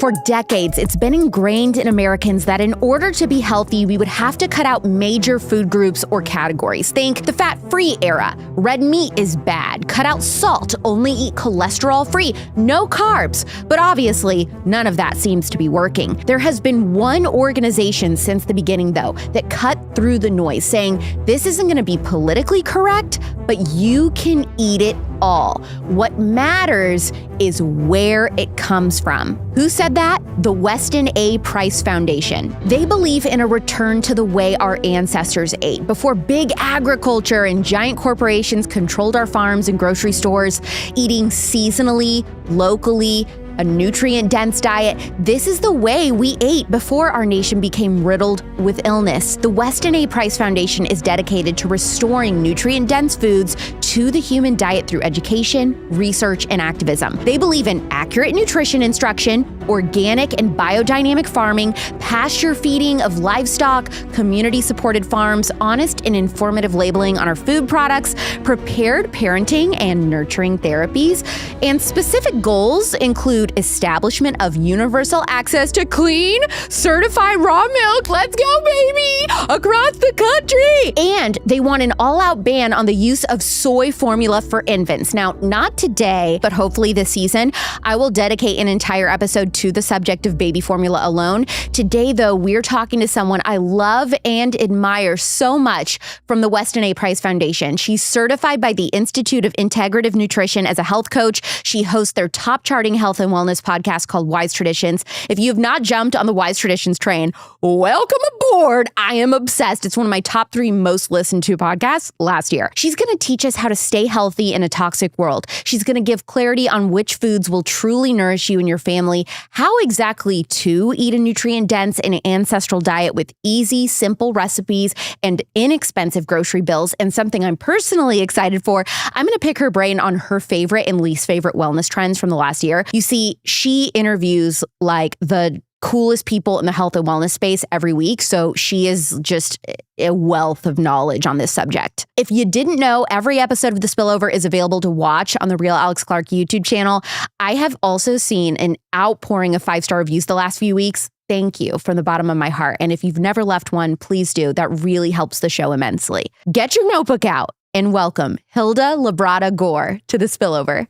For decades, it's been ingrained in Americans that in order to be healthy, we would have to cut out major food groups or categories. Think the fat-free era. Red meat is bad. Cut out salt. Only eat cholesterol-free. No carbs. But obviously, none of that seems to be working. There has been one organization since the beginning, though, that cut through the noise, saying this isn't going to be politically correct, but you can eat it all. What matters is where it comes from. Who said that? The Weston A. Foundation. They believe in a return to the way our ancestors ate before big agriculture and giant corporations controlled our farms and grocery stores, eating seasonally, locally, a nutrient-dense diet. This is the way we ate before our nation became riddled with illness. The Weston A. Foundation is dedicated to restoring nutrient-dense foods to the human diet through education, research, and activism. They believe in accurate nutrition instruction, organic and biodynamic farming, pasture feeding of livestock, community-supported farms, honest and informative labeling on our food products, prepared parenting and nurturing therapies, and specific goals include establishment of universal access to clean, certified raw milk, let's go baby, across the country. And they want an all-out ban on the use of soy formula for infants. Now, not today, but hopefully this season, I will dedicate an entire episode to the subject of baby formula alone. Today, though, we're talking to someone I love and admire so much from the Weston A. Foundation. She's certified by the Institute of Integrative Nutrition as a health coach. She hosts their top charting health and wellness podcast called Wise Traditions. If you have not jumped on the Wise Traditions train, welcome aboard. I am obsessed. It's one of my top 3 most listened to podcasts last year. She's going to teach us how to stay healthy in a toxic world. She's going to give clarity on which foods will truly nourish you and your family, how exactly to eat a nutrient-dense and ancestral diet with easy, simple recipes and inexpensive grocery bills, and something I'm personally excited for, I'm going to pick her brain on her favorite and least favorite wellness trends from the last year. You see, she interviews like the coolest people in the health and wellness space every week. So she is just a wealth of knowledge on this subject. If you didn't know, every episode of The Spillover is available to watch on the Real Alex Clark YouTube channel. I have also seen an outpouring of 5-star reviews the last few weeks. Thank you from the bottom of my heart. And if you've never left one, please do. That really helps the show immensely. Get your notebook out and welcome Hilda Labrada Gore to The Spillover.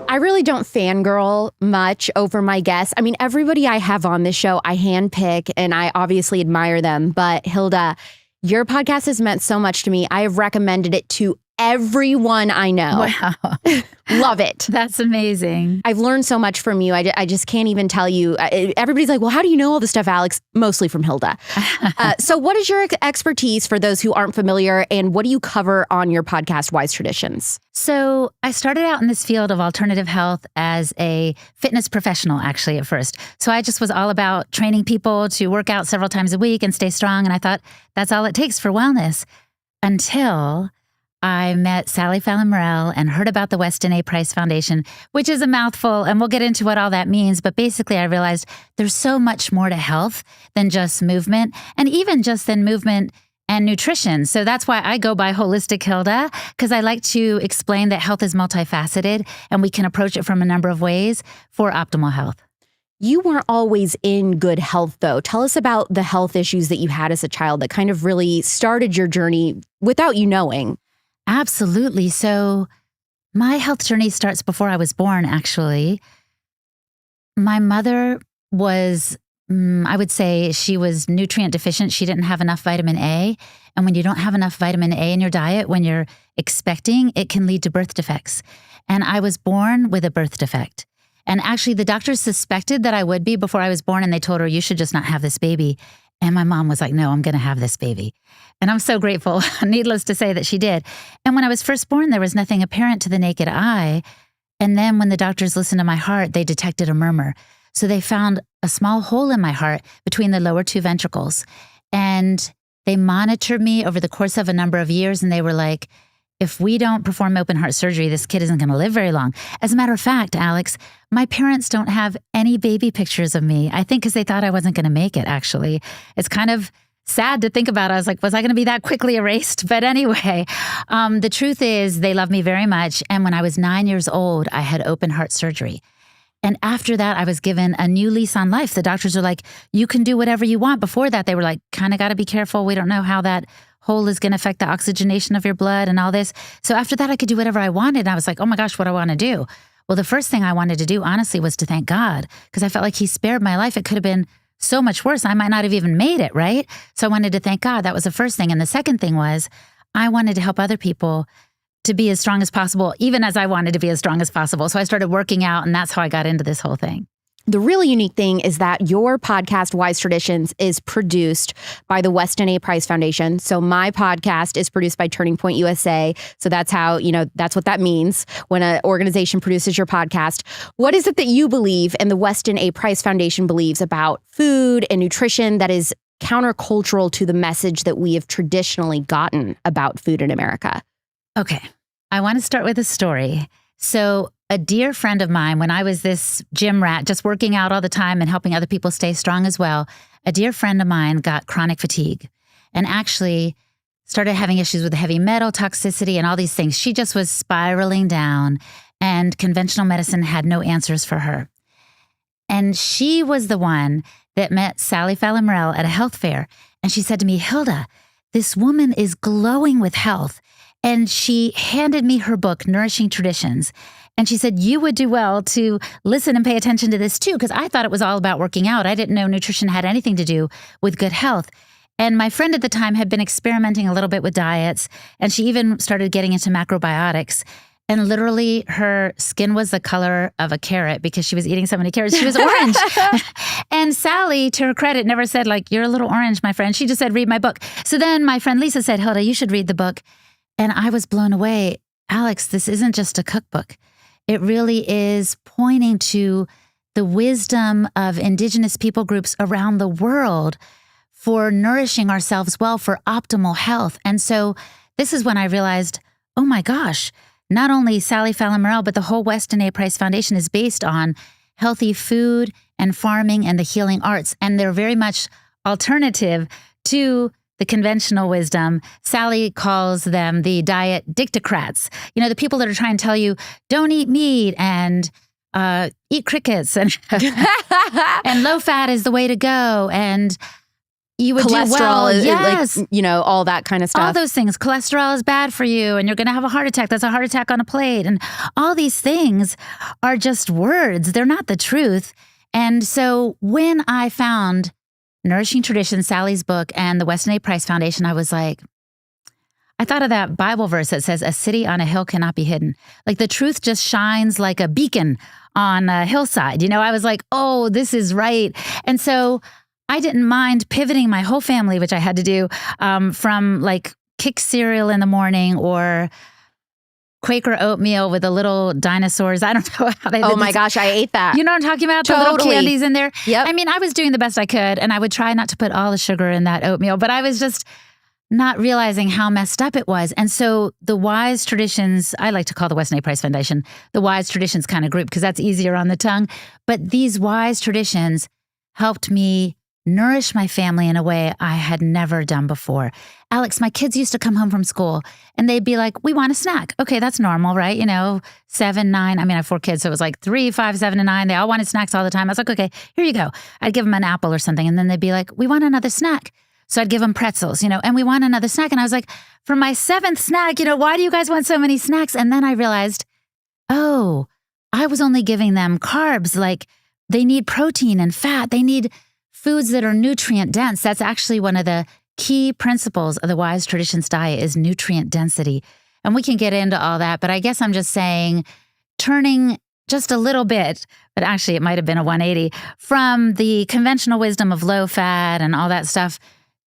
I really don't fangirl much over my guests. I mean, everybody I have on this show, I handpick and I obviously admire them. But Hilda, your podcast has meant so much to me. I have recommended it to everyone I know. Wow. Love it. That's amazing. I've learned so much from you. I just can't even tell you. Everybody's like, well, how do you know all this stuff, Alex? Mostly from Hilda. So what is your expertise for those who aren't familiar, and what do you cover on your podcast, Wise Traditions? So I started out in this field of alternative health as a fitness professional, actually, at first. So I just was all about training people to work out several times a week and stay strong. And I thought that's all it takes for wellness, until I met Sally Fallon and heard about the Weston A. Foundation, which is a mouthful, and we'll get into what all that means. But basically, I realized there's so much more to health than just movement, and even just than movement and nutrition. So that's why I go by Holistic Hilda, because I like to explain that health is multifaceted, and we can approach it from a number of ways for optimal health. You weren't always in good health, though. Tell us about the health issues that you had as a child that kind of really started your journey without you knowing. Absolutely. So my health journey starts before I was born, actually. My mother was, I would say she was nutrient deficient. She didn't have enough vitamin A. And when you don't have enough vitamin A in your diet, when you're expecting, it can lead to birth defects. And I was born with a birth defect. And actually, the doctors suspected that I would be before I was born, and they told her, you should just not have this baby. And my mom was like, no, I'm going to have this baby. And I'm so grateful, needless to say, that she did. And when I was first born, there was nothing apparent to the naked eye. And then when the doctors listened to my heart, they detected a murmur. So they found a small hole in my heart between the lower 2 ventricles. And they monitored me over the course of a number of years. And they were like, if we don't perform open heart surgery, this kid isn't going to live very long. As a matter of fact, Alex, my parents don't have any baby pictures of me. I think because they thought I wasn't going to make it, actually. It's kind of sad to think about. I was like, was I going to be that quickly erased? But anyway, the truth is they love me very much. And when I was 9 years old, I had open heart surgery. And after that, I was given a new lease on life. The doctors are like, you can do whatever you want. Before that, they were like, kind of got to be careful. We don't know how that hole is going to affect the oxygenation of your blood and all this. So after that, I could do whatever I wanted. And I was like, oh my gosh, what do I want to do? Well, the first thing I wanted to do, honestly, was to thank God, because I felt like he spared my life. It could have been so much worse. I might not have even made it, right? So I wanted to thank God. That was the first thing. And the second thing was I wanted to help other people to be as strong as possible, even as I wanted to be as strong as possible. So I started working out, and that's how I got into this whole thing. The really unique thing is that your podcast, Wise Traditions, is produced by the Weston A Foundation. So my podcast is produced by Turning Point USA. So that's how, that's what that means when an organization produces your podcast. What is it that you believe and the Weston A Foundation believes about food and nutrition that is countercultural to the message that we have traditionally gotten about food in America? Okay. I want to start with a story. So a dear friend of mine, when I was this gym rat, just working out all the time and helping other people stay strong as well, a dear friend of mine got chronic fatigue and actually started having issues with heavy metal toxicity and all these things. She just was spiraling down, and conventional medicine had no answers for her. And she was the one that met Sally Fallon at a health fair. And she said to me, Hilda, this woman is glowing with health. And she handed me her book, Nourishing Traditions. And she said, you would do well to listen and pay attention to this too, because I thought it was all about working out. I didn't know nutrition had anything to do with good health. And my friend at the time had been experimenting a little bit with diets, and she even started getting into macrobiotics. And literally her skin was the color of a carrot because she was eating so many carrots. She was orange. And Sally, to her credit, never said like, you're a little orange, my friend. She just said, read my book. So then my friend Lisa said, Hilda, you should read the book. And I was blown away. Alex, this isn't just a cookbook. It really is pointing to the wisdom of indigenous people groups around the world for nourishing ourselves well for optimal health. And so this is when I realized, oh my gosh, not only Sally Fallon, but the whole Weston A Foundation is based on healthy food and farming and the healing arts. And they're very much alternative to the conventional wisdom. Sally calls them the diet dictocrats. The people that are trying to tell you, don't eat meat and eat crickets and and low fat is the way to go. And you would cholesterol, do well. Yes. All that kind of stuff. All those things. Cholesterol is bad for you and you're going to have a heart attack. That's a heart attack on a plate. And all these things are just words. They're not the truth. And so when I found Nourishing Traditions, Sally's book, and the Weston A Foundation, I was like, I thought of that Bible verse that says, a city on a hill cannot be hidden. Like the truth just shines like a beacon on a hillside. I was like, oh, this is right. And so I didn't mind pivoting my whole family, which I had to do, from like kick cereal in the morning or Quaker oatmeal with the little dinosaurs. I don't know how they did. Oh my gosh, I ate that. You know what I'm talking about? Totally. The little candies in there. Yep. I mean, I was doing the best I could, and I would try not to put all the sugar in that oatmeal, but I was just not realizing how messed up it was. And so the Wise Traditions, I like to call the Weston A Foundation the Wise Traditions kind of group because that's easier on the tongue. But these Wise Traditions helped me nourish my family in a way I had never done before. Alex, my kids used to come home from school and they'd be like, we want a snack. Okay, that's normal, right? 7, 9. I mean, I have 4 kids, so it was like 3, 5, 7, and 9. They all wanted snacks all the time. I was like, okay, here you go. I'd give them an apple or something. And then they'd be like, we want another snack. So I'd give them pretzels, and we want another snack. And I was like, for my 7th snack, why do you guys want so many snacks? And then I realized, oh, I was only giving them carbs. Like they need protein and fat. They need foods that are nutrient dense. That's actually one of the key principles of the Wise Traditions diet is nutrient density. And we can get into all that, but I guess I'm just saying turning just a little bit, but actually it might have been a 180 from the conventional wisdom of low fat and all that stuff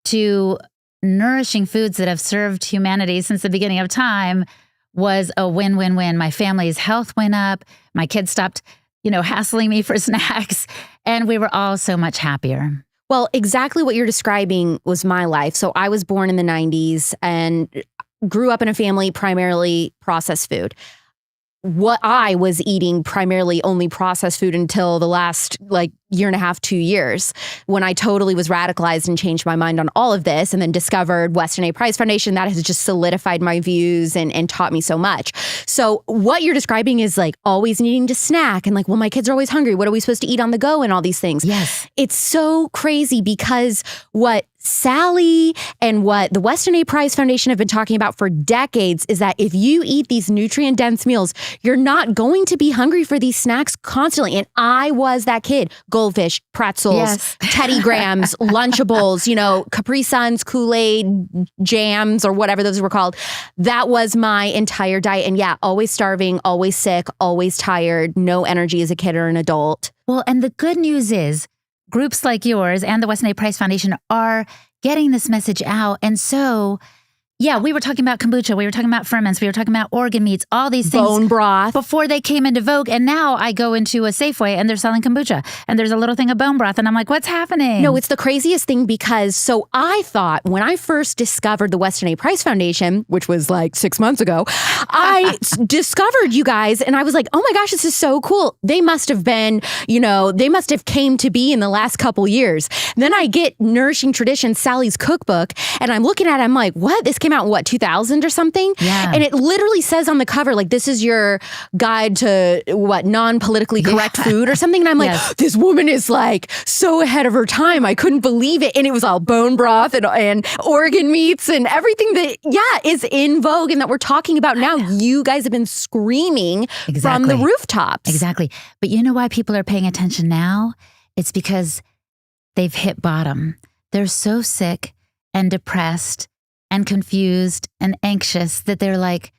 to nourishing foods that have served humanity since the beginning of time was a win-win-win. My family's health went up. My kids stopped hassling me for snacks. And we were all so much happier. Well, exactly what you're describing was my life. So I was born in the 90s and grew up in a family primarily processed food. what I was eating primarily only processed food until the last year and a half, 2 years, when I totally was radicalized and changed my mind on all of this, and then discovered Weston A. Price Foundation. That has just solidified my views and taught me so much. So what you're describing is always needing to snack and well, my kids are always hungry. What are we supposed to eat on the go and all these things? Yes. It's so crazy because what Sally and what the Weston A. Price Foundation have been talking about for decades is that if you eat these nutrient-dense meals, you're not going to be hungry for these snacks constantly. And I was that kid. Goldfish, pretzels, Yes. Teddy Grahams, Lunchables, Capri Suns, Kool-Aid, jams, or whatever those were called. That was my entire diet. And yeah, always starving, always sick, always tired, no energy as a kid or an adult. Well, and the good news is groups like yours and the Weston A. Price Foundation are getting this message out. And so, yeah, we were talking about kombucha. We were talking about ferments. We were talking about organ meats, all these things. Bone broth. Before they came into vogue. And now I go into a Safeway and they're selling kombucha. And there's a little thing of bone broth. And I'm like, what's happening? No, it's the craziest thing because so I thought when I first discovered the Weston A. Price Foundation, which was 6 months ago, I discovered you guys and I was like, oh my gosh, this is so cool. They must have been, they must have came to be in the last couple years. And then I get Nourishing Traditions, Sally's cookbook, and I'm looking at it, I'm like, what? This came out in 2000 or something? Yeah. And it literally says on the cover, this is your guide to non-politically correct food or something. And I'm like, Yes. this woman is so ahead of her time. I couldn't believe it. And it was all bone broth and organ meats and everything that, is in vogue and that we're talking about now. You guys have been screaming from the rooftops. Exactly. But you know why people are paying attention now? It's because they've hit bottom. They're so sick and depressed and confused and anxious that they're like,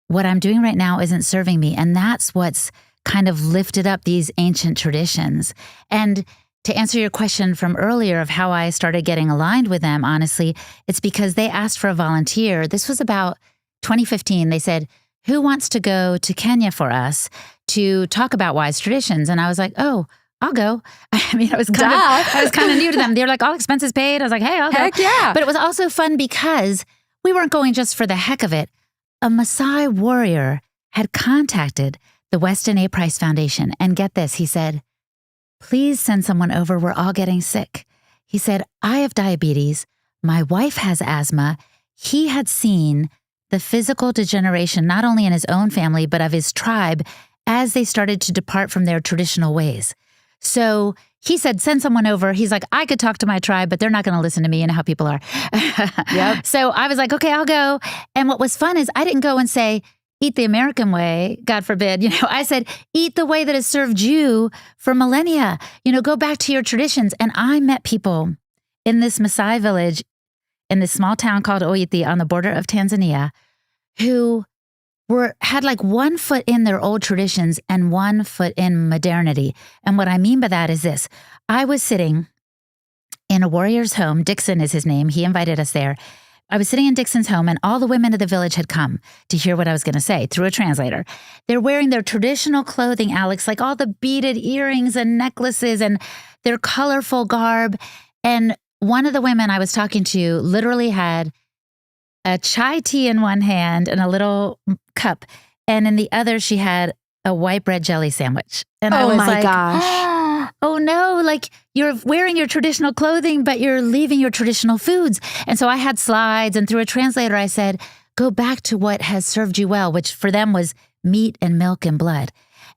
what I'm doing right now isn't serving me. And that's what's kind of lifted up these ancient traditions. And to answer your question from earlier of how I started getting aligned with them, honestly, it's because they asked for a volunteer. This was about 2015. They said, who wants to go to Kenya for us to talk about wise traditions? And I was like, oh, I'll go. I mean, I was kind of new to them. They were like, all expenses paid. I was like, hey, I'll go. Heck yeah. But it was also fun because we weren't going just for the heck of it. A Maasai warrior had contacted the Weston A. Price Foundation. And get this, he said, please send someone over. We're all getting sick. He said, I have diabetes. My wife has asthma. He had seen the physical degeneration, not only in his own family, but of his tribe as they started to depart from their traditional ways. So he said, send someone over. He's like, I could talk to my tribe, but they're not going to listen to me. You know how people are. Yep. So I was like, okay, I'll go. And what was fun is I didn't go and say, eat the American way, God forbid. I said, eat the way that has served you for millennia. Go back to your traditions. And I met people in this Maasai village in this small town called Oithi on the border of Tanzania who had 1 foot in their old traditions and 1 foot in modernity. And what I mean by that is this. I was sitting in a warrior's home. Dixon is his name. He invited us there. I was sitting in Dixon's home and all the women of the village had come to hear what I was going to say through a translator. They're wearing their traditional clothing, Alex, all the beaded earrings and necklaces and their colorful garb. And one of the women I was talking to literally had a chai tea in one hand and a little cup. And in the other, she had a white bread jelly sandwich. And I was like, gosh. oh no, you're wearing your traditional clothing, but you're leaving your traditional foods. And so I had slides and through a translator, I said, go back to what has served you well, which for them was meat and milk and blood.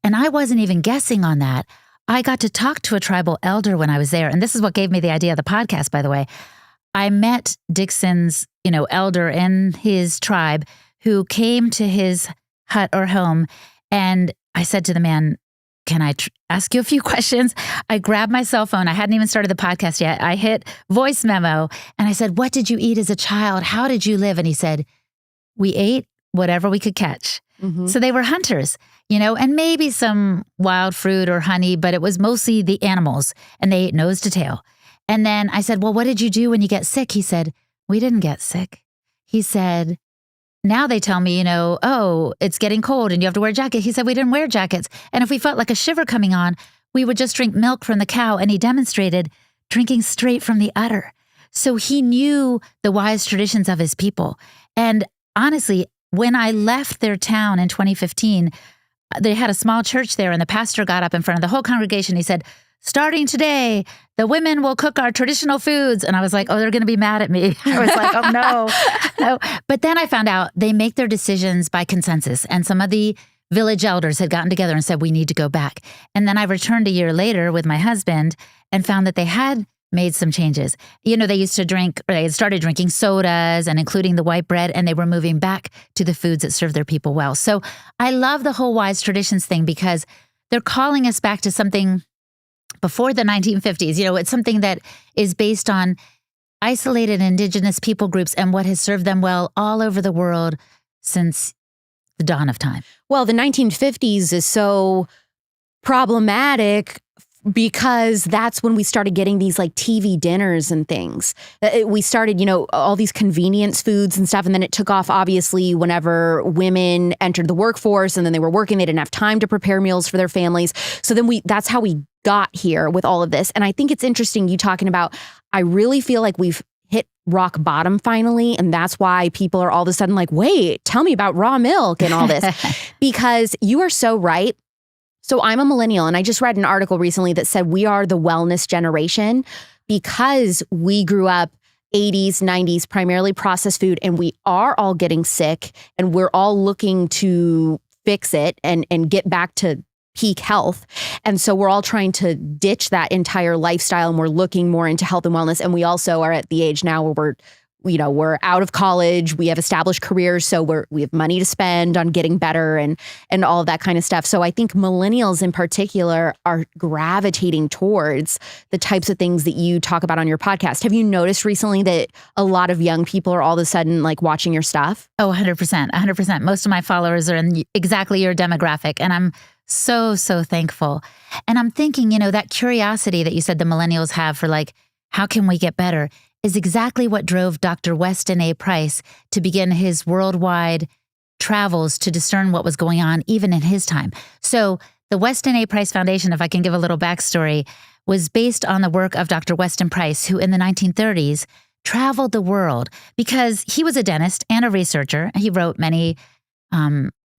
And I wasn't even guessing on that. I got to talk to a tribal elder when I was there. And this is what gave me the idea of the podcast, by the way. I met Dixon's, elder in his tribe who came to his hut or home. And I said to the man, can I ask you a few questions? I grabbed my cell phone. I hadn't even started the podcast yet. I hit voice memo and I said, what did you eat as a child? How did you live? And he said, we ate whatever we could catch. Mm-hmm. So they were hunters, and maybe some wild fruit or honey, but it was mostly the animals and they ate nose to tail. And then I said, well, what did you do when you get sick? He said, we didn't get sick. He said, now they tell me, oh, it's getting cold and you have to wear a jacket. He said, we didn't wear jackets. And if we felt like a shiver coming on, we would just drink milk from the cow. And he demonstrated drinking straight from the udder. So he knew the wise traditions of his people. And honestly, when I left their town in 2015, they had a small church there, and the pastor got up in front of the whole congregation. He said, starting today, the women will cook our traditional foods. And I was like, oh, they're going to be mad at me. I was like, oh, no. But then I found out they make their decisions by consensus. And some of the village elders had gotten together and said, we need to go back. And then I returned a year later with my husband and found that they had made some changes. They used to drink, or they had started drinking sodas and including the white bread, and they were moving back to the foods that serve their people well. So I love the whole wise traditions thing because they're calling us back to something before the 1950s. It's something that is based on isolated indigenous people groups and what has served them well all over the world since the dawn of time. Well, the 1950s is so problematic because that's when we started getting these like TV dinners and things. We started, all these convenience foods and stuff. And then it took off, obviously, whenever women entered the workforce and then they were working, they didn't have time to prepare meals for their families. So then that's how we got here with all of this. And I think it's interesting you talking about, I really feel like we've hit rock bottom finally. And that's why people are all of a sudden like, wait, tell me about raw milk and all this. Because you are so right. So I'm a millennial, and I just read an article recently that said we are the wellness generation because we grew up 80s, 90s, primarily processed food, and we are all getting sick, and we're all looking to fix it and get back to peak health. And so we're all trying to ditch that entire lifestyle, and we're looking more into health and wellness. And we also are at the age now where we're out of college, we have established careers, so we have money to spend on getting better and all of that kind of stuff. So I think millennials in particular are gravitating towards the types of things that you talk about on your podcast. Have you noticed recently that a lot of young people are all of a sudden like watching your stuff? Oh, 100%. 100%. Most of my followers are in exactly your demographic, and I'm so, so thankful. And I'm thinking, that curiosity that you said the millennials have for like, how can we get better, is exactly what drove Dr. Weston A. Price to begin his worldwide travels to discern what was going on even in his time. So the Weston A. Price Foundation, if I can give a little backstory, was based on the work of Dr. Weston Price, who in the 1930s traveled the world because he was a dentist and a researcher. He wrote many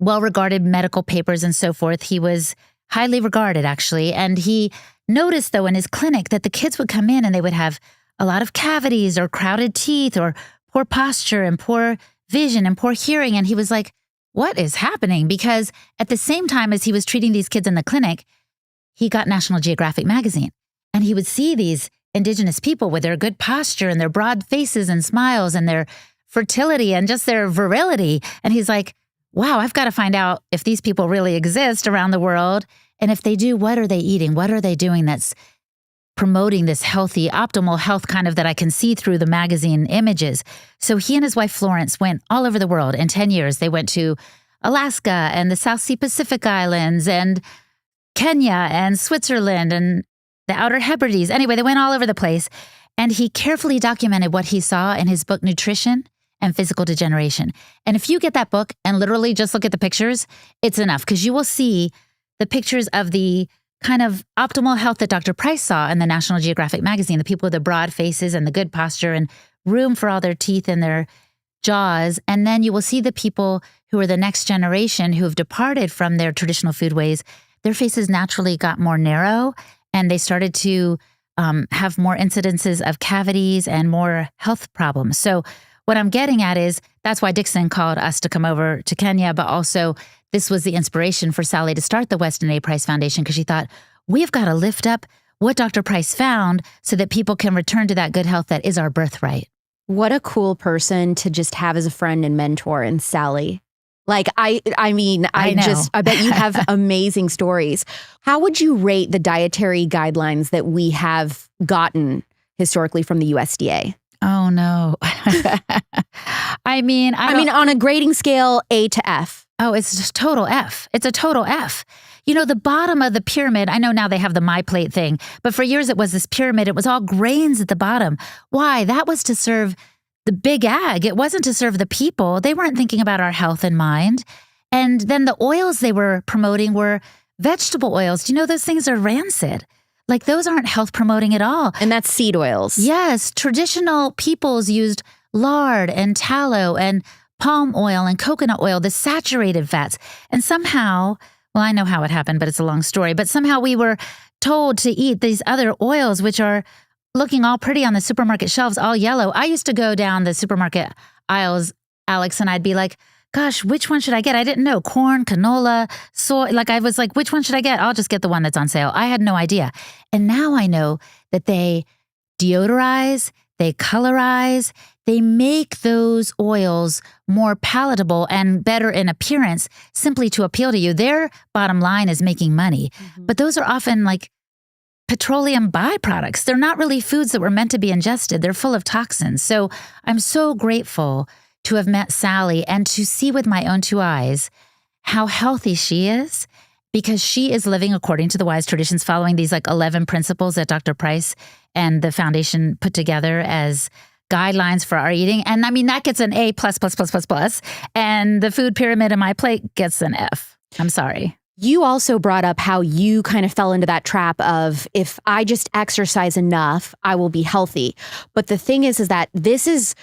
well-regarded medical papers and so forth. He was highly regarded, actually. And he noticed, though, in his clinic that the kids would come in and they would have a lot of cavities or crowded teeth or poor posture and poor vision and poor hearing. And he was like, what is happening? Because at the same time as he was treating these kids in the clinic, he got National Geographic magazine. And he would see these indigenous people with their good posture and their broad faces and smiles and their fertility and just their virility. And he's like, wow, I've got to find out if these people really exist around the world. And if they do, what are they eating? What are they doing that's promoting this healthy, optimal health kind of that I can see through the magazine images? So he and his wife Florence went all over the world. In 10 years, they went to Alaska and the South Sea Pacific Islands and Kenya and Switzerland and the Outer Hebrides. Anyway, they went all over the place. And he carefully documented what he saw in his book, Nutrition and Physical Degeneration. And if you get that book and literally just look at the pictures, it's enough, because you will see the pictures of the kind of optimal health that Dr. Price saw in the National Geographic magazine, the people with the broad faces and the good posture and room for all their teeth and their jaws. And then you will see the people who are the next generation who have departed from their traditional food ways. Their faces naturally got more narrow, and they started to have more incidences of cavities and more health problems. So what I'm getting at is that's why Dixon called us to come over to Kenya, but also this was the inspiration for Sally to start the Weston A. Price Foundation, because she thought, we've got to lift up what Dr. Price found so that people can return to that good health that is our birthright. What a cool person to just have as a friend and mentor in Sally. Like, I bet you have amazing stories. How would you rate the dietary guidelines that we have gotten historically from the USDA? Oh, no. I mean, on a grading scale, A to F. Oh, it's just total F. It's a total F. The bottom of the pyramid, I know now they have the My Plate thing, but for years it was this pyramid. It was all grains at the bottom. Why? That was to serve the big ag. It wasn't to serve the people. They weren't thinking about our health in mind. And then the oils they were promoting were vegetable oils. Do you know those things are rancid? Like, those aren't health promoting at all. And that's seed oils. Yes. Traditional peoples used lard and tallow and palm oil and coconut oil, the saturated fats. And somehow Well, I know how it happened, but it's a long story. But somehow we were told to eat these other oils, which are looking all pretty on the supermarket shelves, all yellow. I used to go down the supermarket aisles, Alex, and I'd be like, gosh, which one should I get? I didn't know. Corn, canola, soy. Like I was like, which one should I get? I'll just get the one that's on sale. I had no idea. And now I know that they deodorize, they colorize, they make those oils more palatable and better in appearance simply to appeal to you. Their bottom line is making money. But those are often like petroleum byproducts. They're not really foods that were meant to be ingested. They're full of toxins. So I'm so grateful to have met Sally and to see with my own two eyes how healthy she is, because she is living according to the wise traditions, following these like 11 principles that Dr. Price and the foundation put together as guidelines for our eating. And I mean, that gets an A+++++. And the food pyramid in my plate gets an F. I'm sorry. You also brought up how you kind of fell into that trap of, if I just exercise enough, I will be healthy. But the thing is that this is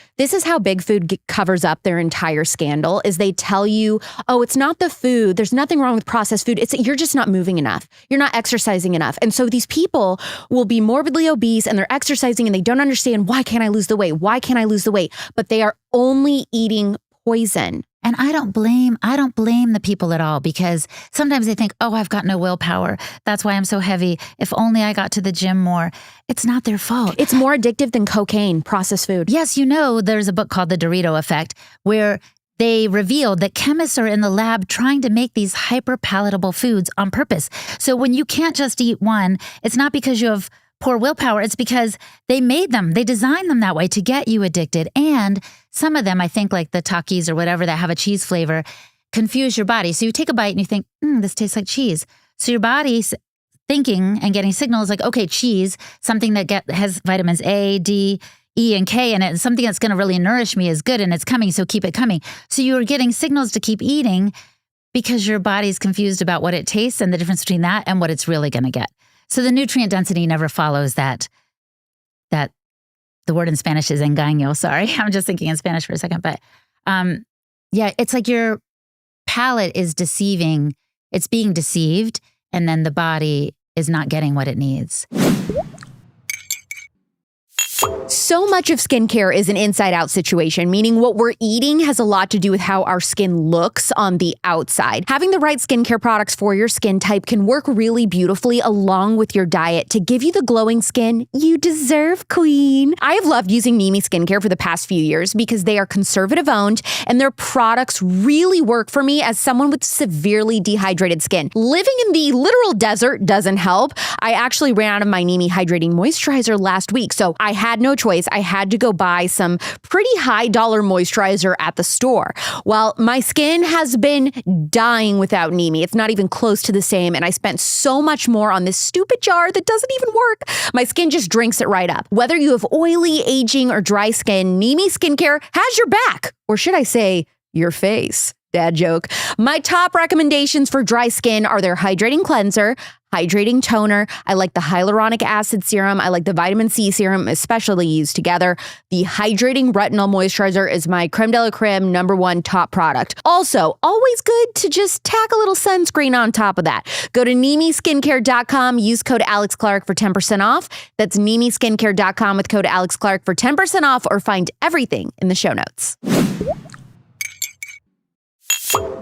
how Big Food covers up their entire scandal, is they tell you, oh, it's not the food. There's nothing wrong with processed food. It's you're just not moving enough. You're not exercising enough. And so these people will be morbidly obese and they're exercising and they don't understand, why can't I lose the weight? Why can't I lose the weight? But they are only eating poison. And I don't blame the people at all, because sometimes they think, oh, I've got no willpower. That's why I'm so heavy. If only I got to the gym more. It's not their fault. It's more addictive than cocaine, processed food. Yes, there's a book called The Dorito Effect, where they revealed that chemists are in the lab trying to make these hyper-palatable foods on purpose. So when you can't just eat one, it's not because you have poor willpower. It's because they made them. They designed them that way to get you addicted. And some of them, I think like the Takis or whatever that have a cheese flavor, confuse your body. So you take a bite and you think, this tastes like cheese. So your body's thinking and getting signals like, okay, cheese, something that has vitamins A, D, E, and K in it, and something that's going to really nourish me is good and it's coming, so keep it coming. So you're getting signals to keep eating because your body's confused about what it tastes and the difference between that and what it's really going to get. So the nutrient density never follows that the word in Spanish is engaño. Sorry, I'm just thinking in Spanish for a second. But it's like your palate is deceiving. It's being deceived, and then the body is not getting what it needs. So much of skincare is an inside-out situation, meaning what we're eating has a lot to do with how our skin looks on the outside. Having the right skincare products for your skin type can work really beautifully along with your diet to give you the glowing skin you deserve, queen. I have loved using Nimi Skincare for the past few years because they are conservative-owned and their products really work for me as someone with severely dehydrated skin. Living in the literal desert doesn't help. I actually ran out of my Nimi Hydrating Moisturizer last week, so I had no choice. I had to go buy some pretty high dollar moisturizer at the store. Well, my skin has been dying without Nimi. It's not even close to the same, and I spent so much more on this stupid jar that doesn't even work. My skin just drinks it right up. Whether you have oily, aging, or dry skin, Nimi Skincare has your back. Or should I say, your face. Dad joke. My top recommendations for dry skin are their hydrating cleanser, hydrating toner. I like the hyaluronic acid serum. I like the vitamin C serum, especially used together. The hydrating retinol moisturizer is my creme de la creme #1 top product. Also, always good to just tack a little sunscreen on top of that. Go to NimiSkincare.com, use code AlexClark for 10% off. That's NimiSkincare.com with code AlexClark for 10% off, or find everything in the show notes.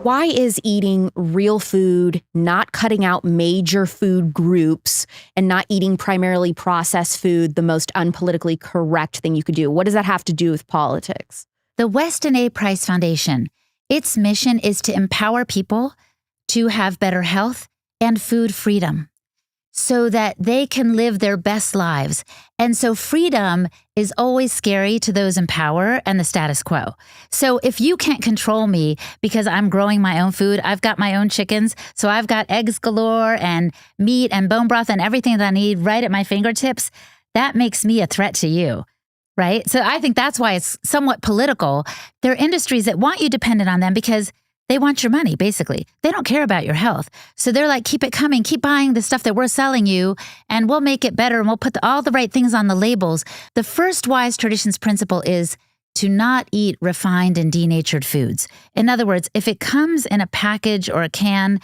Why is eating real food, not cutting out major food groups, and not eating primarily processed food the most unpolitically correct thing you could do? What does that have to do with politics? The Weston A. Price Foundation, its mission is to empower people to have better health and food freedom so that they can live their best lives. And so freedom is always scary to those in power and the status quo. So if you can't control me because I'm growing my own food, I've got my own chickens, so I've got eggs galore and meat and bone broth and everything that I need right at my fingertips, that makes me a threat to you, right? So I think that's why it's somewhat political. There are industries that want you dependent on them because they want your money, basically. They don't care about your health. So they're like, keep it coming, keep buying the stuff that we're selling you, and we'll make it better, and we'll put all the right things on the labels. The first wise traditions principle is to not eat refined and denatured foods. In other words, if it comes in a package or a can,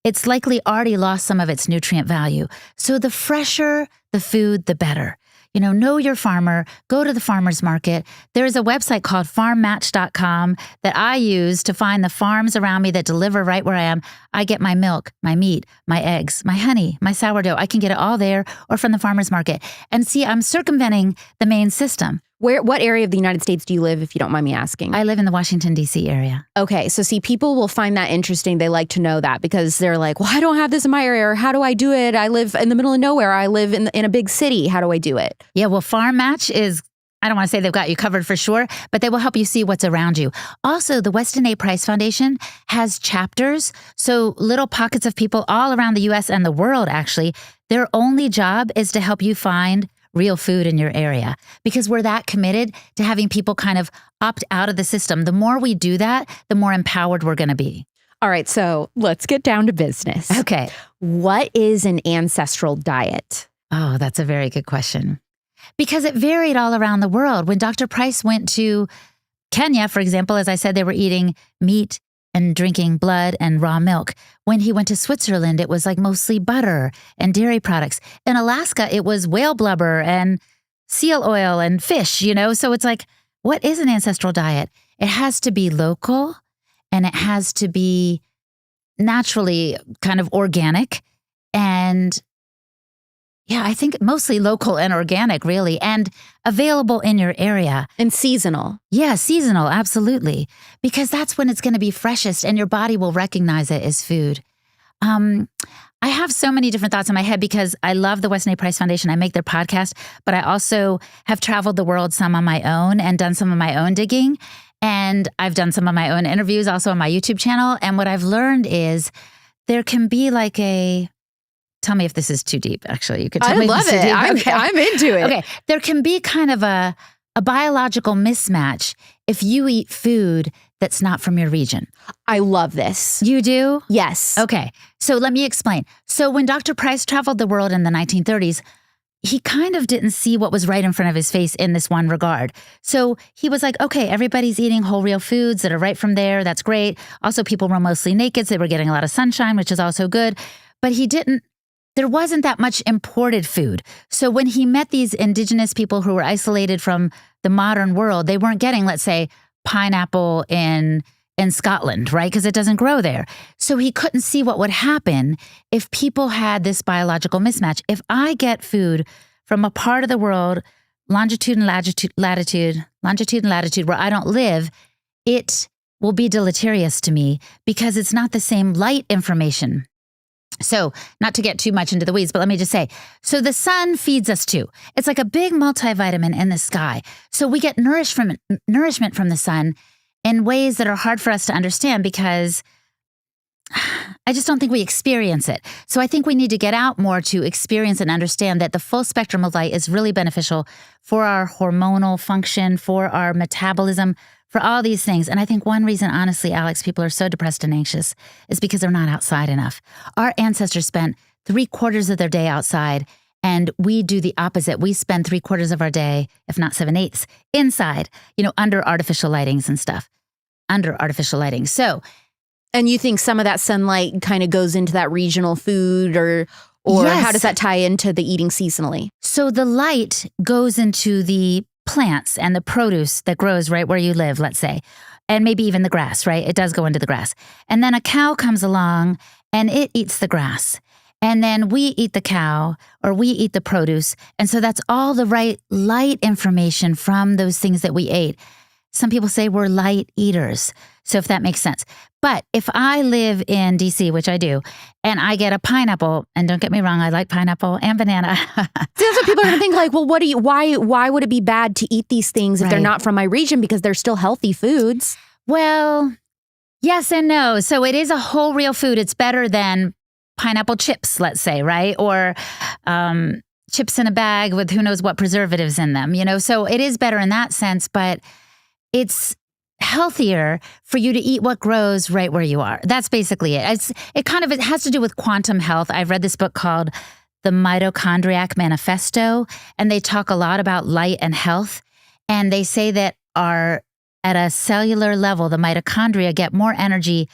it's likely already lost some of its nutrient value. So the fresher the food, the better. Know your farmer, go to the farmer's market. There's a website called farmmatch.com that I use to find the farms around me that deliver right where I am. I get my milk, my meat, my eggs, my honey, my sourdough. I can get it all there or from the farmer's market. And see, I'm circumventing the main system. What area of the United States do you live, if you don't mind me asking? I live in the Washington, D.C. area. Okay, so see, people will find that interesting. They like to know that because they're like, well, I don't have this in my area. Or how do I do it? I live in the middle of nowhere. I live in a big city. How do I do it? Yeah, well, Farm Match is, I don't want to say they've got you covered for sure, but they will help you see what's around you. Also, the Weston A. Price Foundation has chapters. So little pockets of people all around the U.S. and the world, actually, their only job is to help you find real food in your area, because we're that committed to having people kind of opt out of the system. The more we do that, the more empowered we're going to be. All right, so let's get down to business. Okay. What is an ancestral diet? Oh, that's a very good question. Because it varied all around the world. When Dr. Price went to Kenya, for example, as I said, they were eating meat and drinking blood and raw milk. When he went to Switzerland, it was like mostly butter and dairy products. In Alaska, it was whale blubber and seal oil and fish, So it's like, what is an ancestral diet? It has to be local and it has to be naturally kind of organic. And yeah, I think mostly local and organic, really, and available in your area. And seasonal. Yeah, seasonal, absolutely. Because that's when it's going to be freshest and your body will recognize it as food. I have so many different thoughts in my head because I love the Weston A. Price Foundation. I make their podcast, but I also have traveled the world some on my own and done some of my own digging. And I've done some of my own interviews also on my YouTube channel. And what I've learned is there can be like tell me if this is too deep, actually. You could tell me if this is too deep. I'm into it. Okay. There can be kind of a biological mismatch if you eat food that's not from your region. I love this. You do? Yes. Okay. So let me explain. So when Dr. Price traveled the world in the 1930s, he kind of didn't see what was right in front of his face in this one regard. So he was like, okay, everybody's eating whole real foods that are right from there. That's great. Also, people were mostly naked, so they were getting a lot of sunshine, which is also good. But there wasn't that much imported food. So when he met these indigenous people who were isolated from the modern world, they weren't getting, let's say, pineapple in Scotland, right? Because it doesn't grow there. So he couldn't see what would happen if people had this biological mismatch. If I get food from a part of the world, longitude and latitude where I don't live, it will be deleterious to me because it's not the same light information. So not to get too much into the weeds, but let me just say, so the sun feeds us too. It's like a big multivitamin in the sky. So we get nourishment from the sun in ways that are hard for us to understand because I just don't think we experience it. So I think we need to get out more to experience and understand that the full spectrum of light is really beneficial for our hormonal function, for our metabolism, for all these things. And I think one reason, honestly, Alex, people are so depressed and anxious is because they're not outside enough. Our ancestors spent 3/4 of their day outside, and we do the opposite. We spend 3/4 of our day, if not 7/8, inside, under artificial lightings and stuff. Under artificial lighting. So, and you think some of that sunlight kind of goes into that regional food or yes. How does that tie into the eating seasonally? So the light goes into the plants and the produce that grows right where you live, let's say, and maybe even the grass, right? It does go into the grass. And then a cow comes along and it eats the grass. And then we eat the cow or we eat the produce. And so that's all the right light information from those things that we ate. Some people say we're light eaters. So if that makes sense. But if I live in DC, which I do, and I get a pineapple, and don't get me wrong, I like pineapple and banana. So that's what people are going to think, like, well, why would it be bad to eat these things if they're not from my region because they're still healthy foods? Well, yes and no. So it is a whole real food. It's better than pineapple chips, let's say, right? Or chips in a bag with who knows what preservatives in them, So it is better in that sense, but it's healthier for you to eat what grows right where you are. That's basically it. It has to do with quantum health. I've read this book called The Mitochondriac Manifesto, and they talk a lot about light and health. And they say that at a cellular level, the mitochondria get more energy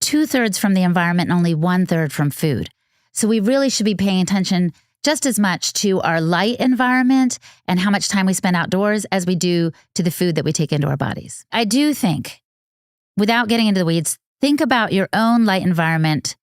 2/3 from the environment and only 1/3 from food. So we really should be paying attention just as much to our light environment and how much time we spend outdoors as we do to the food that we take into our bodies. I do think, without getting into the weeds, think about your own light environment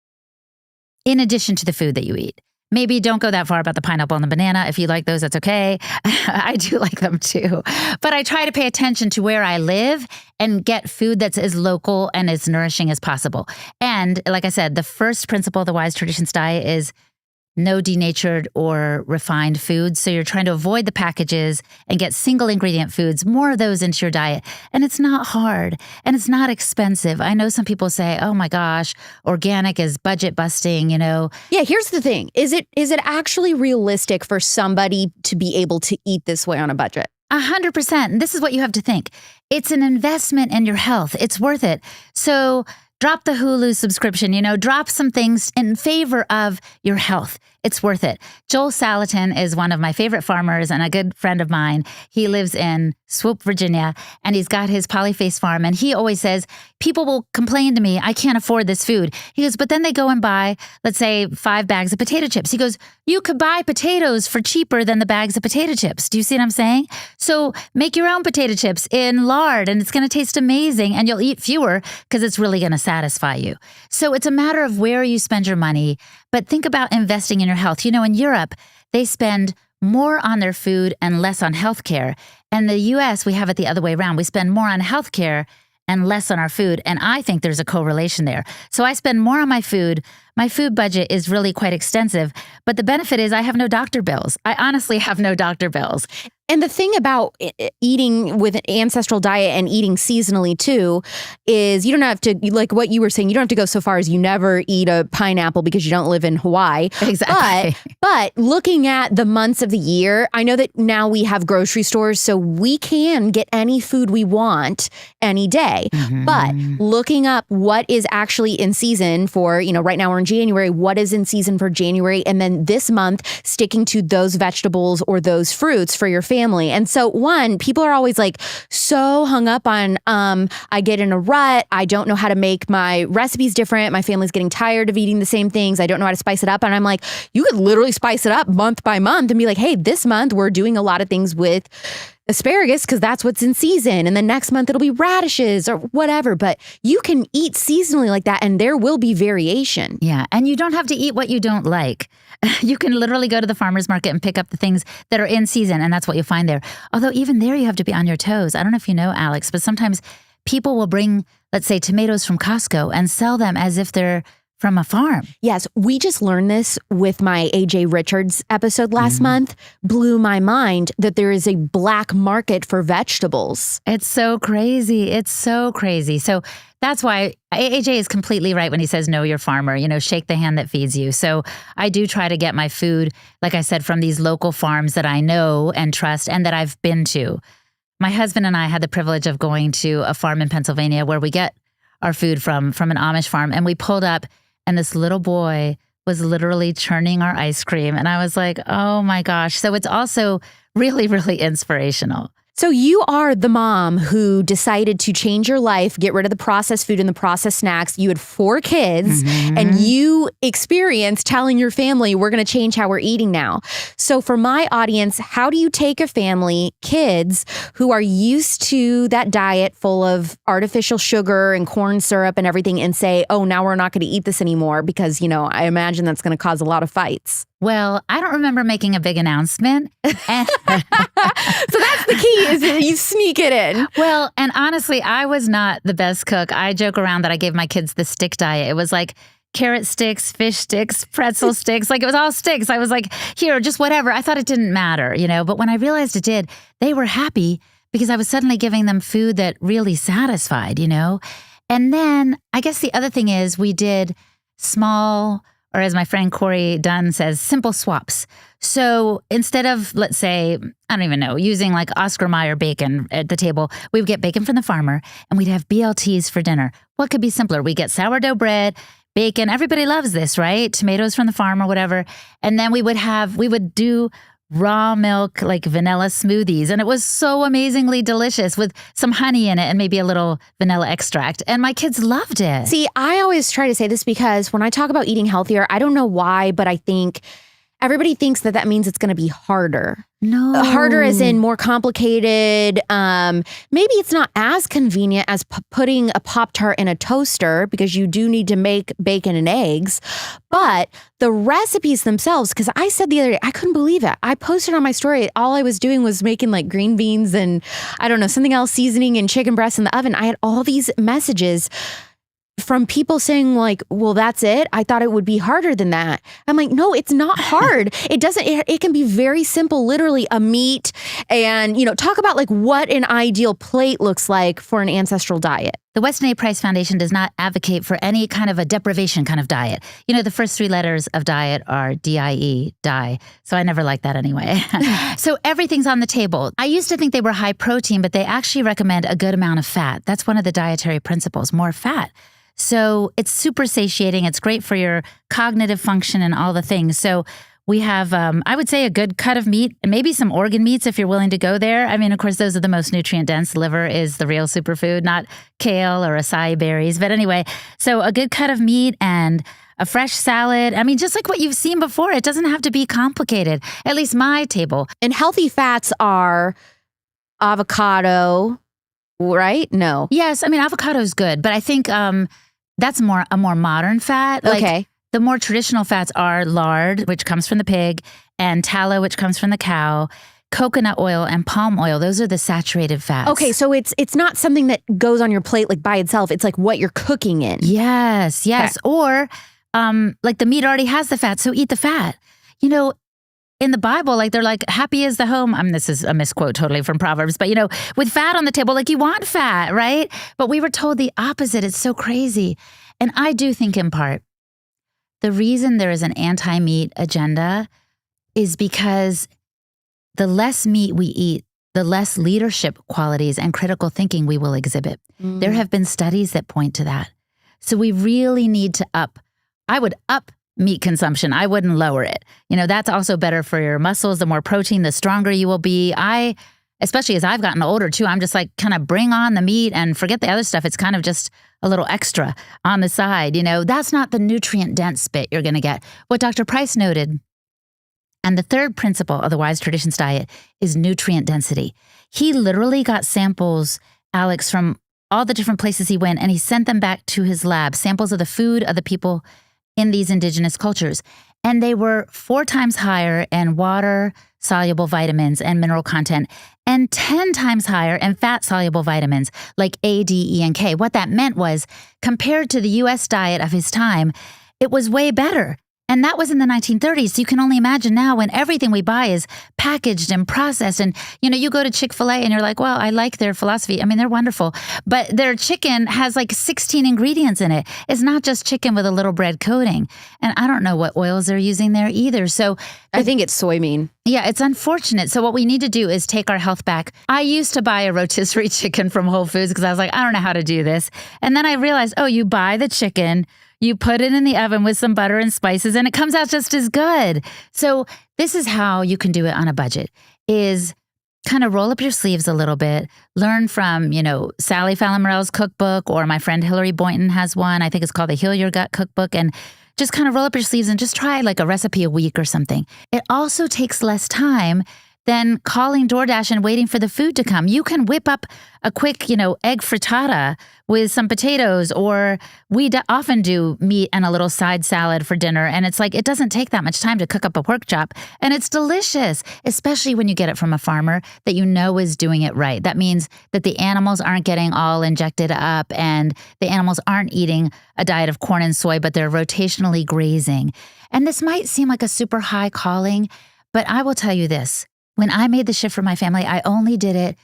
in addition to the food that you eat. Maybe don't go that far about the pineapple and the banana. If you like those, that's okay. I do like them too. But I try to pay attention to where I live and get food that's as local and as nourishing as possible. And like I said, the first principle of the Wise Traditions diet is no denatured or refined foods. So you're trying to avoid the packages and get single ingredient foods, more of those into your diet. And it's not hard and it's not expensive. I know some people say, oh my gosh, organic is budget busting, Yeah, here's the thing. Is it actually realistic for somebody to be able to eat this way on a budget? 100%. And this is what you have to think. It's an investment in your health. It's worth it. So drop the Hulu subscription, drop some things in favor of your health. It's worth it. Joel Salatin is one of my favorite farmers and a good friend of mine. He lives in Swope, Virginia, and he's got his polyface farm. And he always says, people will complain to me, I can't afford this food. He goes, but then they go and buy, let's say, 5 bags of potato chips. He goes, you could buy potatoes for cheaper than the bags of potato chips. Do you see what I'm saying? So make your own potato chips in lard, and it's going to taste amazing, and you'll eat fewer because it's really going to satisfy you. So it's a matter of where you spend your money, but think about investing in your health. In Europe, they spend more on their food and less on healthcare. And the US, we have it the other way around. We spend more on healthcare and less on our food. And I think there's a correlation there. So I spend more on my food. My food budget is really quite extensive, but the benefit is I have no doctor bills. I honestly have no doctor bills. And the thing about eating with an ancestral diet and eating seasonally too is you don't have to, like what you were saying, you don't have to go so far as you never eat a pineapple because you don't live in Hawaii. Exactly. But looking at the months of the year, I know that now we have grocery stores, so we can get any food we want any day. Mm-hmm. But looking up what is actually in season for, right now we're in January, what is in season for January, and then this month sticking to those vegetables or those fruits for your family. And so people are always like so hung up on, I get in a rut. I don't know how to make my recipes different. My family's getting tired of eating the same things. I don't know how to spice it up. And I'm like, you could literally spice it up month by month and be like, hey, this month we're doing a lot of things with asparagus because that's what's in season. And then next month it'll be radishes or whatever. But you can eat seasonally like that and there will be variation. Yeah. And you don't have to eat what you don't like. You can literally go to the farmer's market and pick up the things that are in season, and that's what you'll find there. Although even there you have to be on your toes. I don't know if you know, Alex, but sometimes people will bring, let's say, tomatoes from Costco and sell them as if they're from a farm. Yes, we just learned this with my AJ Richards episode last month. Blew my mind that there is a black market for vegetables. It's so crazy. It's so crazy. So that's why AJ is completely right when he says, know your farmer, shake the hand that feeds you. So I do try to get my food, like I said, from these local farms that I know and trust and that I've been to. My husband and I had the privilege of going to a farm in Pennsylvania where we get our food from an Amish farm, and we pulled up and this little boy was literally churning our ice cream. And I was like, oh my gosh. So it's also really, really inspirational. So you are the mom who decided to change your life, get rid of the processed food and the processed snacks. You had 4 kids and you experienced telling your family, we're going to change how we're eating now. So for my audience, how do you take a family, kids who are used to that diet full of artificial sugar and corn syrup and everything and say, oh, now we're not going to eat this anymore because, I imagine that's going to cause a lot of fights. Well, I don't remember making a big announcement. So that's the key, is that you sneak it in. Well, and honestly, I was not the best cook. I joke around that I gave my kids the stick diet. It was like carrot sticks, fish sticks, pretzel sticks. Like it was all sticks. I was like, here, just whatever. I thought it didn't matter, But when I realized it did, they were happy because I was suddenly giving them food that really satisfied, And then I guess the other thing is we did small, or as my friend Corey Dunn says, simple swaps. So instead of, let's say, I don't even know, using like Oscar Mayer bacon at the table, we would get bacon from the farmer and we'd have BLTs for dinner. What could be simpler? We get sourdough bread, bacon. Everybody loves this, right? Tomatoes from the farm or whatever. And then we would do raw milk, like vanilla smoothies. And it was so amazingly delicious with some honey in it and maybe a little vanilla extract. And my kids loved it. See, I always try to say this because when I talk about eating healthier, I don't know why, but I think everybody thinks that means it's going to be harder. No. Harder as in more complicated. Maybe it's not as convenient as putting a Pop-Tart in a toaster because you do need to make bacon and eggs. But the recipes themselves, because I said the other day, I couldn't believe it. I posted on my story, all I was doing was making like green beans and I don't know, something else, seasoning and chicken breast in the oven. I had all these messages from people saying like, well, that's it. I thought it would be harder than that. I'm like, no, it's not hard. It can be very simple, literally a meat and, talk about like what an ideal plate looks like for an ancestral diet. The Weston A. Price Foundation does not advocate for any kind of a deprivation kind of diet. The first 3 letters of diet are D-I-E, die. So I never liked that anyway. So everything's on the table. I used to think they were high protein, but they actually recommend a good amount of fat. That's one of the dietary principles, more fat. So it's super satiating. It's great for your cognitive function and all the things. So we have, I would say, a good cut of meat and maybe some organ meats if you're willing to go there. I mean, of course, those are the most nutrient dense. Liver is the real superfood, not kale or acai berries. But anyway, so a good cut of meat and a fresh salad. I mean, just like what you've seen before, it doesn't have to be complicated, at least my table. And healthy fats are avocado, right? No. Yes. I mean, avocado is good, but I think that's a more modern fat. Okay. The more traditional fats are lard, which comes from the pig, and tallow, which comes from the cow, coconut oil, and palm oil. Those are the saturated fats. Okay, so it's not something that goes on your plate like by itself. It's like what you're cooking in. Yes. Okay. Or like the meat already has the fat, so eat the fat. In the Bible, like they're like, happy is the home. This is a misquote totally from Proverbs, but with fat on the table, like you want fat, right? But we were told the opposite. It's so crazy. And I do think in part, the reason there is an anti-meat agenda is because the less meat we eat, the less leadership qualities and critical thinking we will exhibit. There have been studies that point to that. So we really need to I would up meat consumption. I wouldn't lower it. That's also better for your muscles. The more protein, the stronger you will be. Especially as I've gotten older too, I'm just like kind of bring on the meat and forget the other stuff. It's kind of just a little extra on the side. That's not the nutrient dense bit you're going to get. What Dr. Price noted, and the third principle of the Wise Traditions diet is nutrient density. He literally got samples, Alex, from all the different places he went, and he sent them back to his lab, samples of the food of the people in these indigenous cultures. And they were 4 times higher in water-soluble vitamins and mineral content, and 10 times higher in fat-soluble vitamins like A, D, E, and K. What that meant was, compared to the U.S. diet of his time, it was way better. And that was in the 1930s. So you can only imagine now when everything we buy is packaged and processed. And, you go to Chick-fil-A and you're like, well, I like their philosophy. I mean, they're wonderful. But their chicken has like 16 ingredients in it. It's not just chicken with a little bread coating. And I don't know what oils they're using there either. So I think it's soybean. Yeah, it's unfortunate. So what we need to do is take our health back. I used to buy a rotisserie chicken from Whole Foods because I was like, I don't know how to do this. And then I realized, you buy the chicken, you put it in the oven with some butter and spices, and it comes out just as good. So this is how you can do it on a budget, is kind of roll up your sleeves a little bit, learn from, Sally Fallon Morell's cookbook, or my friend Hillary Boynton has one. I think it's called the Heal Your Gut Cookbook. And just kind of roll up your sleeves and just try like a recipe a week or something. It also takes less time than calling DoorDash and waiting for the food to come. You can whip up a quick, egg frittata with some potatoes, or we often do meat and a little side salad for dinner. And it's like, it doesn't take that much time to cook up a pork chop. And it's delicious, especially when you get it from a farmer that is doing it right. That means that the animals aren't getting all injected up and the animals aren't eating a diet of corn and soy, but they're rotationally grazing. And this might seem like a super high calling, but I will tell you this. When I made the shift for my family, I only did it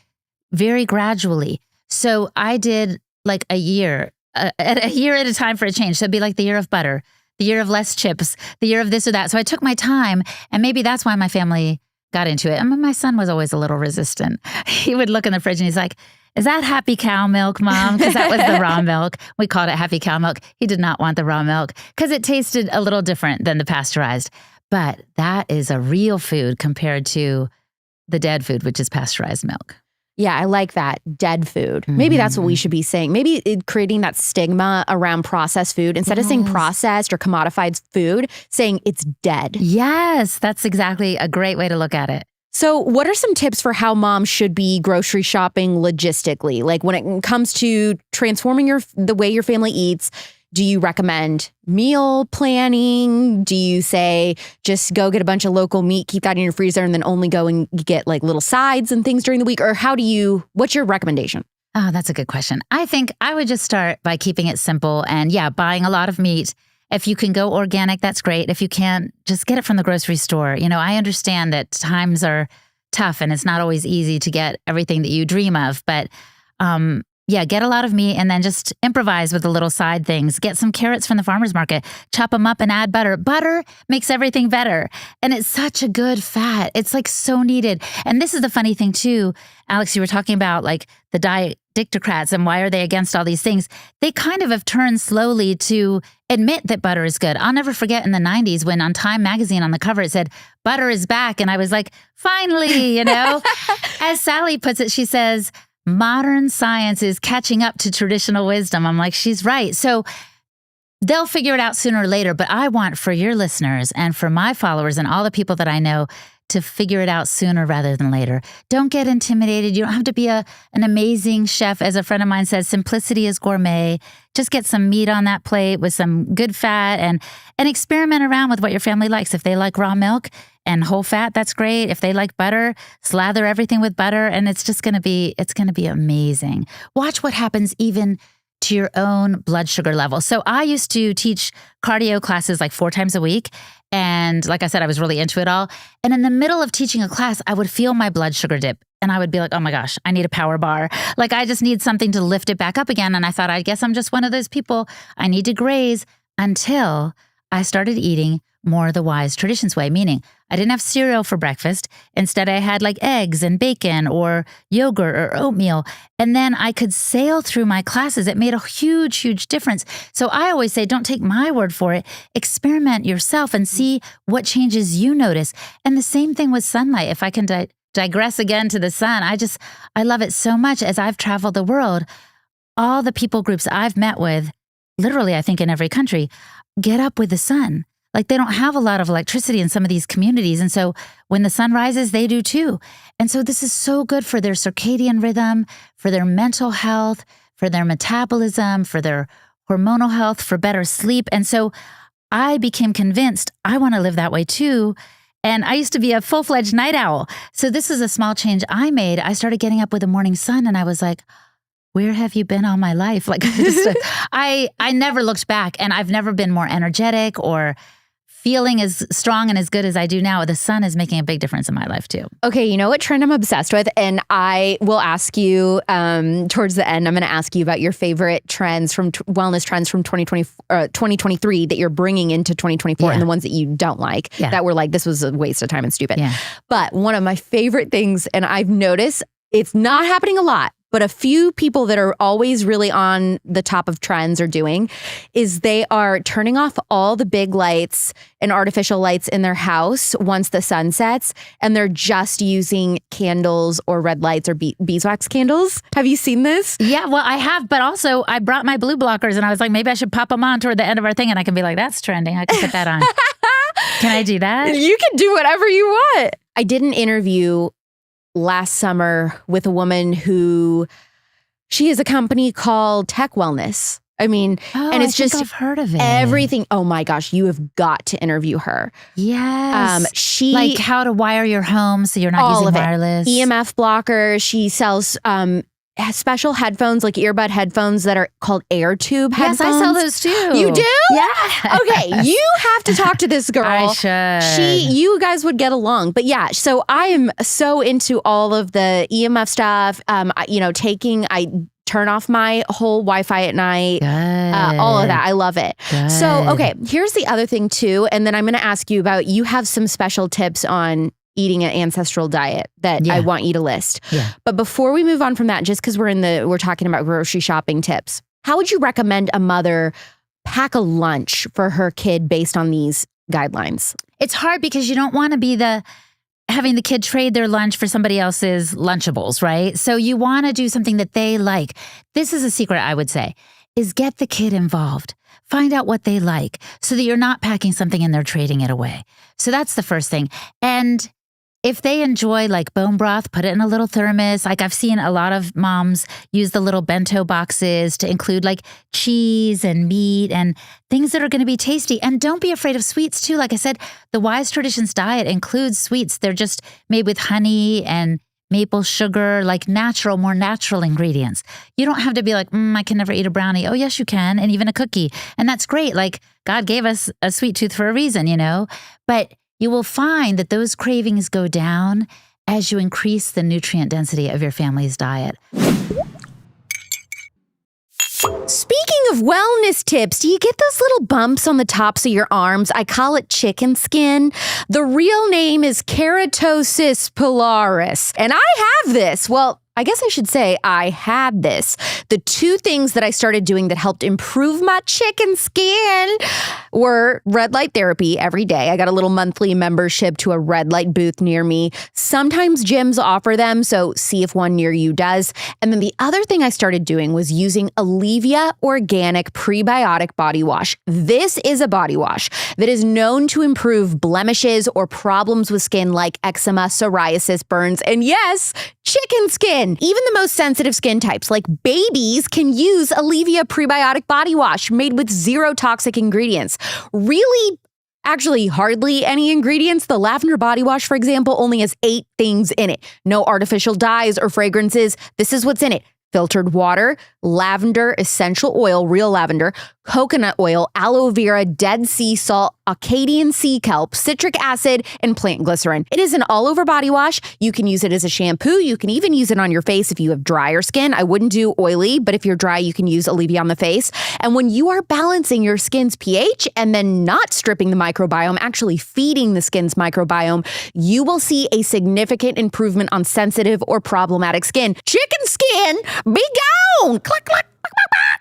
very gradually. So I did like a year at a time for a change. So it'd be like the year of butter, the year of less chips, the year of this or that. So I took my time, and maybe that's why my family got into it. And my son was always a little resistant. He would look in the fridge and he's like, is that happy cow milk, Mom? Because that was the raw milk. We called it happy cow milk. He did not want the raw milk because it tasted a little different than the pasteurized. But that is a real food compared to the dead food, which is pasteurized milk. Yeah, I like that. Dead food. Maybe that's what we should be saying. Maybe creating that stigma around processed food. Instead of saying processed or commodified food, saying it's dead. Yes, that's exactly a great way to look at it. So what are some tips for how moms should be grocery shopping logistically? Like when it comes to transforming the way your family eats, do you recommend meal planning? Do you say just go get a bunch of local meat, keep that in your freezer, and then only go and get like little sides and things during the week? Or what's your recommendation? Oh, that's a good question. I think I would just start by keeping it simple and buying a lot of meat. If you can go organic, that's great. If you can't, just get it from the grocery store. I understand that times are tough and it's not always easy to get everything that you dream of, but get a lot of meat and then just improvise with the little side things. Get some carrots from the farmer's market, chop them up and add butter. Butter makes everything better. And it's such a good fat. It's like so needed. And this is the funny thing too, Alex, you were talking about like the diet dictocrats and why are they against all these things? They kind of have turned slowly to admit that butter is good. I'll never forget in the 90s when on Time magazine on the cover it said, butter is back. And I was like, finally, As Sally puts it, she says, modern science is catching up to traditional wisdom. I'm like, she's right. So they'll figure it out sooner or later. But I want for your listeners and for my followers and all the people that I know to figure it out sooner rather than later. Don't get intimidated. You don't have to be an amazing chef. As a friend of mine says, simplicity is gourmet. Just get some meat on that plate with some good fat and experiment around with what your family likes. If they like raw milk and whole fat, that's great. If they like butter, slather everything with butter and it's going to be amazing. Watch what happens even to your own blood sugar level. So I used to teach cardio classes like 4 times a week. And like I said, I was really into it all. And in the middle of teaching a class, I would feel my blood sugar dip. And I would be like, oh my gosh, I need a power bar. Like I just need something to lift it back up again. And I thought, I guess I'm just one of those people. I need to graze until I started eating more the wise traditions way, meaning I didn't have cereal for breakfast. Instead, I had like eggs and bacon or yogurt or oatmeal. And then I could sail through my classes. It made a huge, huge difference. So I always say, don't take my word for it. Experiment yourself and see what changes you notice. And the same thing with sunlight. If I can digress again to the sun, I love it so much as I've traveled the world. All the people groups I've met with, literally, I think in every country, get up with the sun. Like they don't have a lot of electricity in some of these communities. And so when the sun rises, they do too. And so this is so good for their circadian rhythm, for their mental health, for their metabolism, for their hormonal health, for better sleep. And so I became convinced I want to live that way too. And I used to be a full-fledged night owl. So this is a small change I made. I started getting up with the morning sun and I was like, where have you been all my life? Like I never looked back and I've never been more energetic or feeling as strong and as good as I do now. The sun is making a big difference in my life too. Okay, you know what trend I'm obsessed with? And I will ask you towards the end, I'm going to ask you about your favorite trends from wellness trends from 2023 that you're bringing into 2024 and the ones that you don't like, that were like, this was a waste of time and stupid. Yeah. But one of my favorite things, and I've noticed it's not happening a lot, but a few people that are always really on the top of trends are doing is they are turning off all the big lights and artificial lights in their house once the sun sets, and they're just using candles or red lights or beeswax candles. Have you seen this? Yeah, well, I have, but also I brought my blue blockers and I was like, maybe I should pop them on toward the end of our thing and I can be like, that's trending. I can put that on. Can I do that? You can do whatever you want. I did an interview last summer with a woman she has a company called Tech Wellness. I mean, and it's just I've heard of it. Everything. Oh my gosh, you have got to interview her. Yes. She like how to wire your home so you're not using wireless. EMF blockers. She sells special headphones, like earbud headphones that are called air tube headphones. Yes, I sell those too. You do? Yeah. Okay, you have to talk to this girl. I should. You guys would get along. But yeah, so I am so into all of the EMF stuff. I turn off my whole Wi-Fi at night. All of that. I love it. Good. So, okay, here's the other thing too. And then I'm going to ask you about, you have some special tips on eating an ancestral diet that I want you to list. Yeah. But before we move on from that, just because we're talking about grocery shopping tips, how would you recommend a mother pack a lunch for her kid based on these guidelines? it's hard because you don't want to be having the kid trade their lunch for somebody else's Lunchables, right? So you want to do something that they like. This is a secret, I would say, is get the kid involved. Find out what they like so that you're not packing something and they're trading it away. So that's the first thing. And if they enjoy like bone broth, put it in a little thermos. Like I've seen a lot of moms use the little bento boxes to include like cheese and meat and things that are going to be tasty. And don't be afraid of sweets too. Like I said, the Wise Traditions diet includes sweets. They're just made with honey and maple sugar, like more natural ingredients. You don't have to be like, I can never eat a brownie. Oh, yes, you can. And even a cookie. And that's great. Like God gave us a sweet tooth for a reason, But you will find that those cravings go down as you increase the nutrient density of your family's diet. Speaking of wellness tips, do you get those little bumps on the tops of your arms? I call it chicken skin. The real name is keratosis pilaris. And I have this. Well, I guess I should say I had this. The two things that I started doing that helped improve my chicken skin were red light therapy every day. I got a little monthly membership to a red light booth near me. Sometimes gyms offer them, so see if one near you does. And then the other thing I started doing was using Olivia Organic Prebiotic Body Wash. This is a body wash that is known to improve blemishes or problems with skin like eczema, psoriasis, burns, and yes, chicken skin. Even the most sensitive skin types, like babies, can use Olivia Prebiotic Body Wash made with 0 toxic ingredients. Really, actually, hardly any ingredients. The lavender body wash, for example, only has 8 things in it. No artificial dyes or fragrances. This is what's in it. Filtered water, lavender essential oil, real lavender, coconut oil, aloe vera, dead sea salt, Acadian sea kelp, citric acid, and plant glycerin. It is an all-over body wash. You can use it as a shampoo. You can even use it on your face if you have drier skin. I wouldn't do oily, but if you're dry, you can use Olivia on the face. And when you are balancing your skin's pH and then not stripping the microbiome, actually feeding the skin's microbiome, you will see a significant improvement on sensitive or problematic skin. Chicken skin, be gone! Click, click.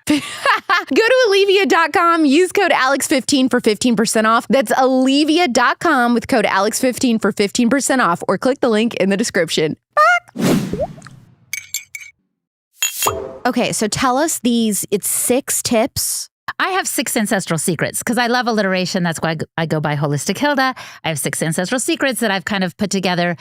Go to Olivia.com, use code ALEX15 for 15% off. That's Olivia.com with code ALEX15 for 15% off, or click the link in the description. Okay, so tell us it's 6 tips. I have 6 ancestral secrets because I love alliteration. That's why I go by Holistic Hilda. I have 6 ancestral secrets that I've kind of put together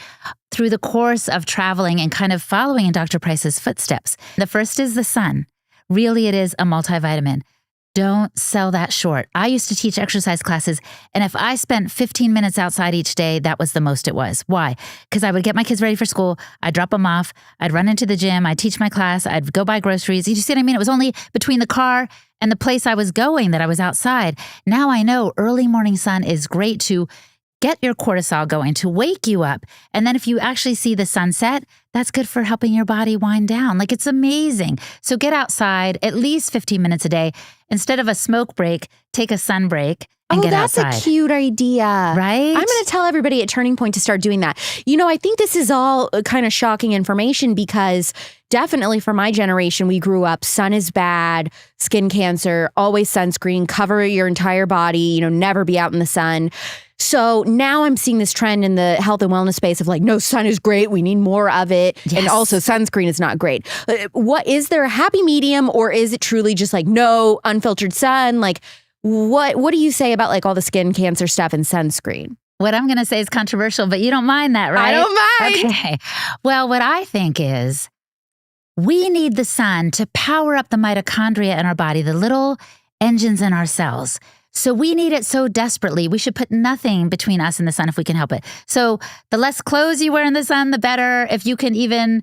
through the course of traveling and kind of following in Dr. Price's footsteps. The first is the sun. Really, it is a multivitamin. Don't sell that short. I used to teach exercise classes, and if I spent 15 minutes outside each day, that was the most it was. Why? Because I would get my kids ready for school, I'd drop them off, I'd run into the gym, I'd teach my class, I'd go buy groceries. You see what I mean? It was only between the car and the place I was going that I was outside. Now I know early morning sun is great to get your cortisol going, to wake you up. And then if you actually see the sunset, that's good for helping your body wind down. Like, it's amazing. So get outside at least 15 minutes a day. Instead of a smoke break, take a sun break and get outside. That's a cute idea. Right? I'm going to tell everybody at Turning Point to start doing that. I think this is all kind of shocking information because definitely for my generation, we grew up, sun is bad, skin cancer, always sunscreen, cover your entire body, never be out in the sun. So now I'm seeing this trend in the health and wellness space of like, no, sun is great. We need more of it. Yes. And also sunscreen is not great. Is there a happy medium, or is it truly just like no unfiltered sun? Like what do you say about like all the skin cancer stuff and sunscreen? What I'm going to say is controversial, but you don't mind that, right? I don't mind. Okay. Well, what I think is we need the sun to power up the mitochondria in our body, the little engines in our cells. So we need it so desperately. We should put nothing between us and the sun if we can help it. So the less clothes you wear in the sun, the better. If you can even,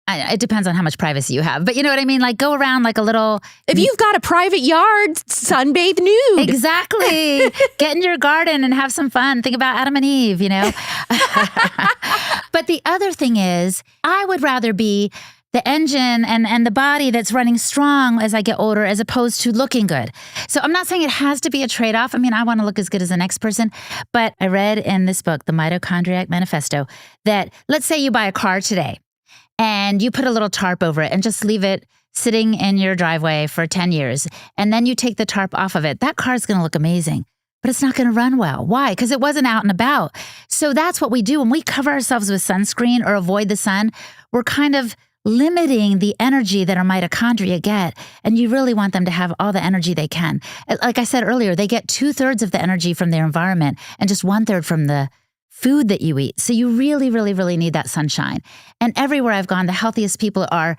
it depends on how much privacy you have. But you know what I mean? Like go around like a little. If you've got a private yard, sunbathe nude. Exactly. Get in your garden and have some fun. Think about Adam and Eve, But the other thing is, I would rather be the engine and the body that's running strong as I get older, as opposed to looking good. So I'm not saying it has to be a trade-off. I mean, I want to look as good as the next person. But I read in this book, The Mitochondriac Manifesto, that let's say you buy a car today and you put a little tarp over it and just leave it sitting in your driveway for 10 years. And then you take the tarp off of it. That car is going to look amazing. but it's not going to run well. Why? Because it wasn't out and about. So that's what we do. When we cover ourselves with sunscreen or avoid the sun, we're kind of limiting the energy that our mitochondria get. And you really want them to have all the energy they can. Like I said earlier, they get 2/3 of the energy from their environment and just 1/3 from the food that you eat. So you really, really, really need that sunshine. And everywhere I've gone, the healthiest people are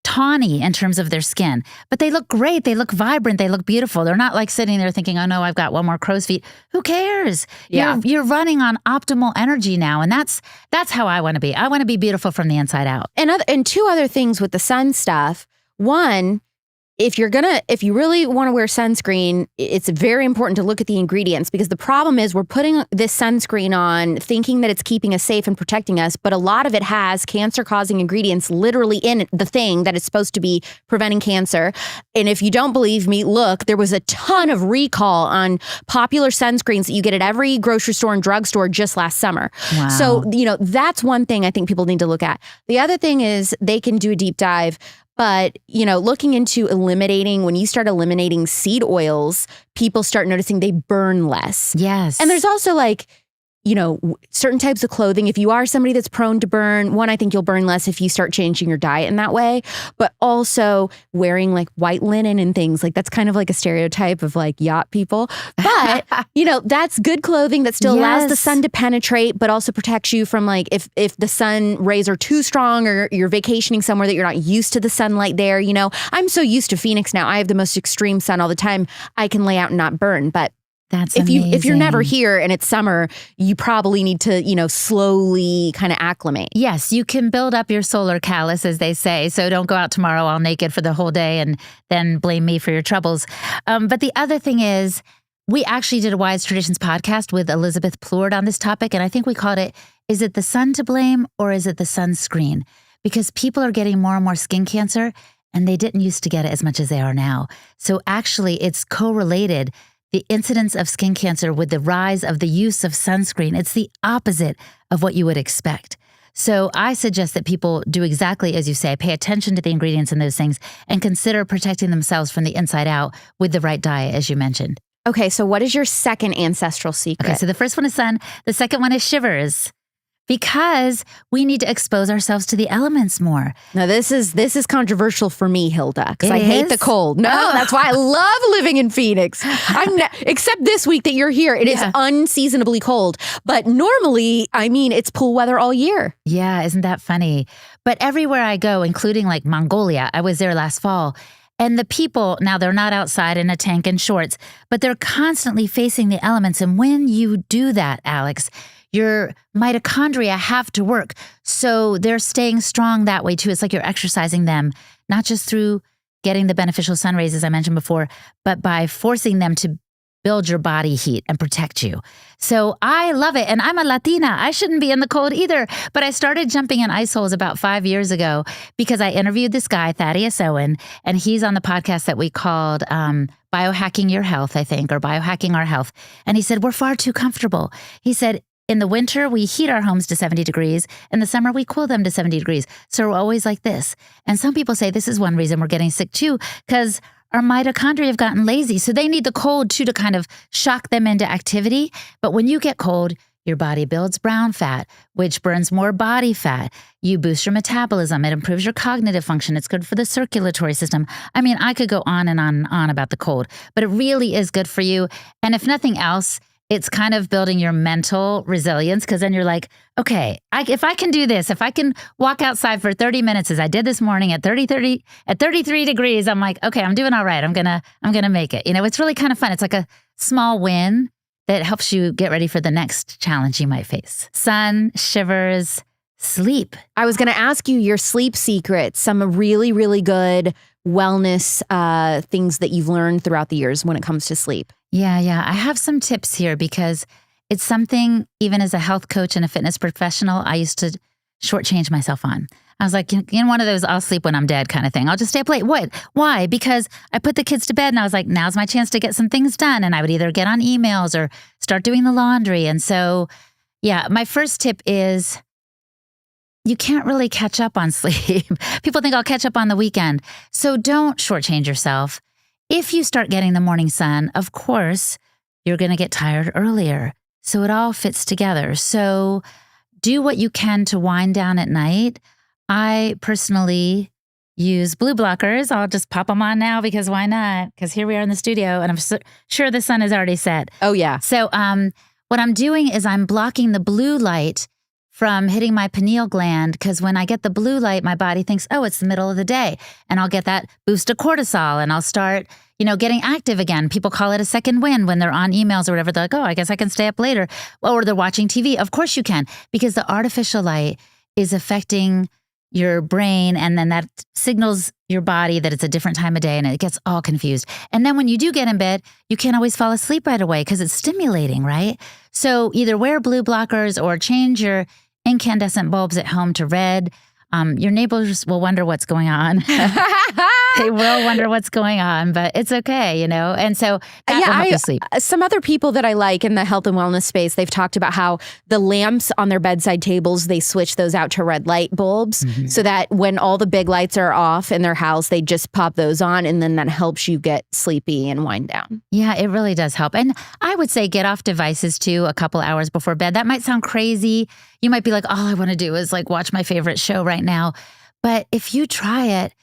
tawny in terms of their skin, but they look great. They look vibrant. They look beautiful. They're not like sitting there thinking, oh no, I've got one more crow's feet. Who cares? Yeah. You're running on optimal energy now. And that's how I want to be. I want to be beautiful from the inside out. And two other things with the sun stuff. One, if you really want to wear sunscreen, it's very important to look at the ingredients, because the problem is we're putting this sunscreen on thinking that it's keeping us safe and protecting us, but a lot of it has cancer-causing ingredients literally in the thing that it's supposed to be preventing cancer. And if you don't believe me, look, there was a ton of recall on popular sunscreens that you get at every grocery store and drugstore just last summer. Wow. So, that's one thing I think people need to look at. The other thing is they can do a deep dive. But, looking into when you start eliminating seed oils, people start noticing they burn less. Yes. And there's also certain types of clothing. If you are somebody that's prone to burn, one, I think you'll burn less if you start changing your diet in that way. But also wearing like white linen and things that's kind of like a stereotype of like yacht people. But, that's good clothing that still allows the sun to penetrate, but also protects you from if the sun rays are too strong or you're vacationing somewhere that you're not used to the sunlight there. I'm so used to Phoenix now. I have the most extreme sun all the time. I can lay out and not burn. But that's if you're never here and it's summer, you probably need to, slowly kind of acclimate. Yes, you can build up your solar callus, as they say. So don't go out tomorrow all naked for the whole day and then blame me for your troubles. But the other thing is, we actually did a Wise Traditions podcast with Elizabeth Plourde on this topic. And I think we called it, is it the sun to blame or is it the sunscreen? Because people are getting more and more skin cancer and they didn't used to get it as much as they are now. So actually it's correlated. The incidence of skin cancer with the rise of the use of sunscreen, it's the opposite of what you would expect. So I suggest that people do exactly as you say, pay attention to the ingredients in those things and consider protecting themselves from the inside out with the right diet, as you mentioned. Okay, so what is your second ancestral secret? Okay, so the first one is sun. The second one is shivers. Because we need to expose ourselves to the elements more. Now, this is controversial for me, Hilda, because I hate the is? cold. No, that's why I love living in Phoenix. Except this week that you're here. It is unseasonably cold. But normally, it's pool weather all year. Yeah, isn't that funny? But everywhere I go, including like Mongolia, I was there last fall, and the people, now they're not outside in a tank and shorts, but they're constantly facing the elements. And when you do that, Alex, your mitochondria have to work. So they're staying strong that way too. It's like you're exercising them, not just through getting the beneficial sun rays, as I mentioned before, but by forcing them to build your body heat and protect you. So I love it. And I'm a Latina. I shouldn't be in the cold either. But I started jumping in ice holes about 5 years ago because I interviewed this guy, Thaddeus Owen, and he's on the podcast that we called Biohacking Your Health, I think, or Biohacking Our Health. And he said, we're far too comfortable. He said, in the winter, we heat our homes to 70 degrees. In the summer, we cool them to 70 degrees. So we're always like this. And some people say this is one reason we're getting sick too, because our mitochondria have gotten lazy. So they need the cold too to kind of shock them into activity. But when you get cold, your body builds brown fat, which burns more body fat. You boost your metabolism. It improves your cognitive function. It's good for the circulatory system. I could go on and on and on about the cold, but it really is good for you. And if nothing else, it's kind of building your mental resilience, because then you're like, okay, if I can do this, if I can walk outside for 30 minutes as I did this morning at 33 degrees, I'm like, okay, I'm doing all right. I'm gonna make it. It's really kind of fun. It's like a small win that helps you get ready for the next challenge you might face. Sun, shivers, sleep. I was going to ask you your sleep secrets, some really, really good wellness things that you've learned throughout the years when it comes to sleep. Yeah. I have some tips here because it's something, even as a health coach and a fitness professional, I used to shortchange myself on. I was like, one of those I'll sleep when I'm dead kind of thing. I'll just stay up late. What? Why? Because I put the kids to bed and I was like, now's my chance to get some things done. And I would either get on emails or start doing the laundry. And so, my first tip is you can't really catch up on sleep. People think I'll catch up on the weekend. So don't shortchange yourself. If you start getting the morning sun, of course, you're going to get tired earlier. So it all fits together. So do what you can to wind down at night. I personally use blue blockers. I'll just pop them on now because why not? Because here we are in the studio and I'm sure the sun is already set. Oh, yeah. So what I'm doing is I'm blocking the blue light from hitting my pineal gland because when I get the blue light, my body thinks, oh, it's the middle of the day. And I'll get that boost of cortisol and I'll start, getting active again. People call it a second wind when they're on emails or whatever. They're like, oh, I guess I can stay up later. Or they're watching TV. Of course you can, because the artificial light is affecting your brain, and then that signals your body that it's a different time of day and it gets all confused. And then when you do get in bed, you can't always fall asleep right away because it's stimulating, right? So either wear blue blockers or change your incandescent bulbs at home to red. Your neighbors will wonder what's going on. They will wonder what's going on, but it's okay, And so that will help you sleep. Some other people that I like in the health and wellness space, they've talked about how the lamps on their bedside tables, they switch those out to red light bulbs so that when all the big lights are off in their house, they just pop those on and then that helps you get sleepy and wind down. Yeah, it really does help. And I would say get off devices too a couple hours before bed. That might sound crazy. You might be like, all I want to do is watch my favorite show right now. But if you try it,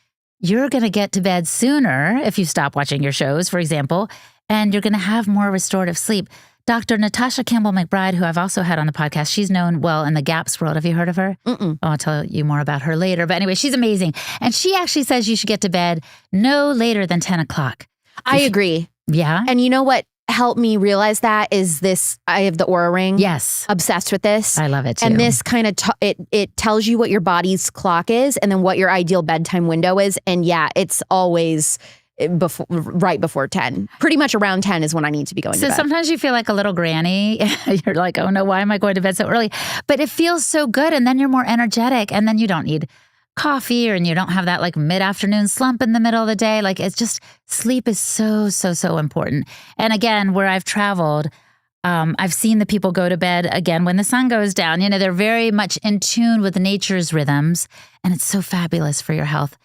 you're going to get to bed sooner if you stop watching your shows, for example, and you're going to have more restorative sleep. Dr. Natasha Campbell McBride, who I've also had on the podcast, she's known well in the GAPS world. Have you heard of her? Mm-mm. Oh, I'll tell you more about her later. But anyway, she's amazing. And she actually says you should get to bed no later than 10 o'clock. I agree. Yeah. And you know what helped me realize that is this, I have the Oura Ring. Yes. Obsessed with this. I love it too. And this kind of, it tells you what your body's clock is and then what your ideal bedtime window is. And yeah, it's always right before 10. Pretty much around 10 is when I need to be going to bed. So sometimes you feel like a little granny. You're like, oh no, why am I going to bed so early? But it feels so good. And then you're more energetic and then you don't need coffee and you don't have that mid-afternoon slump in the middle of the day. It's just sleep is so, so, so important. And again, where I've traveled, I've seen the people go to bed again when the sun goes down. They're very much in tune with nature's rhythms and it's so fabulous for your health.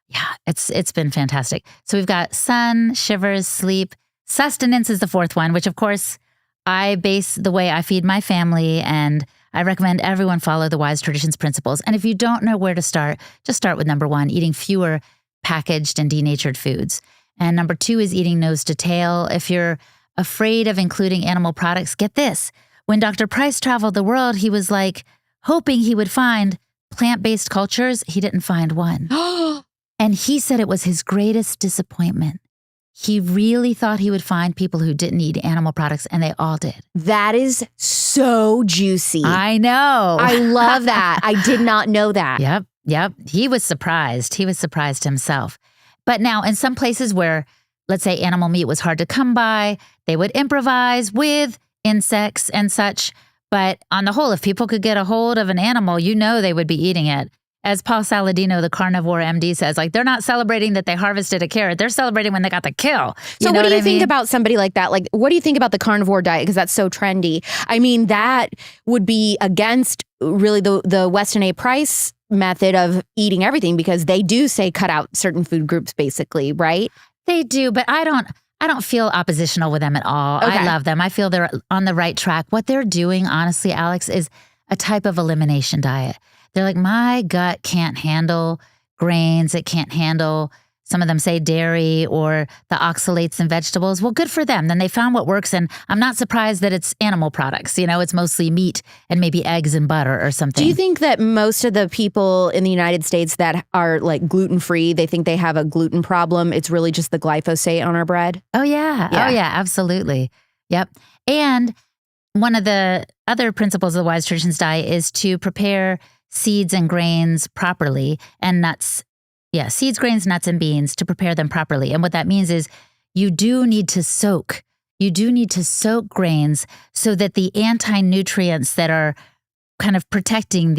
Yeah, it's been fantastic. So we've got sun, shivers, sleep. Sustenance is the fourth one, which of course I base the way I feed my family, and I recommend everyone follow the Wise Traditions principles. And if you don't know where to start, just start with number 1, eating fewer packaged and denatured foods. And number 2 is eating nose to tail. If you're afraid of including animal products, get this. When Dr. Price traveled the world, he was hoping he would find plant-based cultures. He didn't find one. And he said it was his greatest disappointment. He really thought he would find people who didn't eat animal products, and they all did. That is so juicy. I know. I love that. I did not know that. Yep. He was surprised. He was surprised himself. But now in some places where, let's say, animal meat was hard to come by, they would improvise with insects and such. But on the whole, if people could get a hold of an animal, they would be eating it. As Paul Saladino, the carnivore MD, says, they're not celebrating that they harvested a carrot. They're celebrating when they got the kill. So what do you think about somebody like that? What do you think about the carnivore diet? Because that's so trendy. I mean, that would be against really the Weston A. Price method of eating everything, because they do say cut out certain food groups, basically, right? They do, but I don't feel oppositional with them at all. Okay. I love them. I feel they're on the right track. What they're doing, honestly, Alex, is a type of elimination diet. They're like, my gut can't handle grains. It can't handle, some of them say dairy or the oxalates in vegetables. Well, good for them. Then they found what works. And I'm not surprised that it's animal products. It's mostly meat and maybe eggs and butter or something. Do you think that most of the people in the United States that are gluten-free, they think they have a gluten problem? It's really just the glyphosate on our bread? Oh, yeah. Oh, yeah, absolutely. Yep. And one of the other principles of the Wise Traditions diet is to prepare seeds and grains properly, and nuts. Yeah, seeds, grains, nuts, and beans, to prepare them properly. And what that means is you do need to soak. You do need to soak grains so that the anti-nutrients that are kind of protecting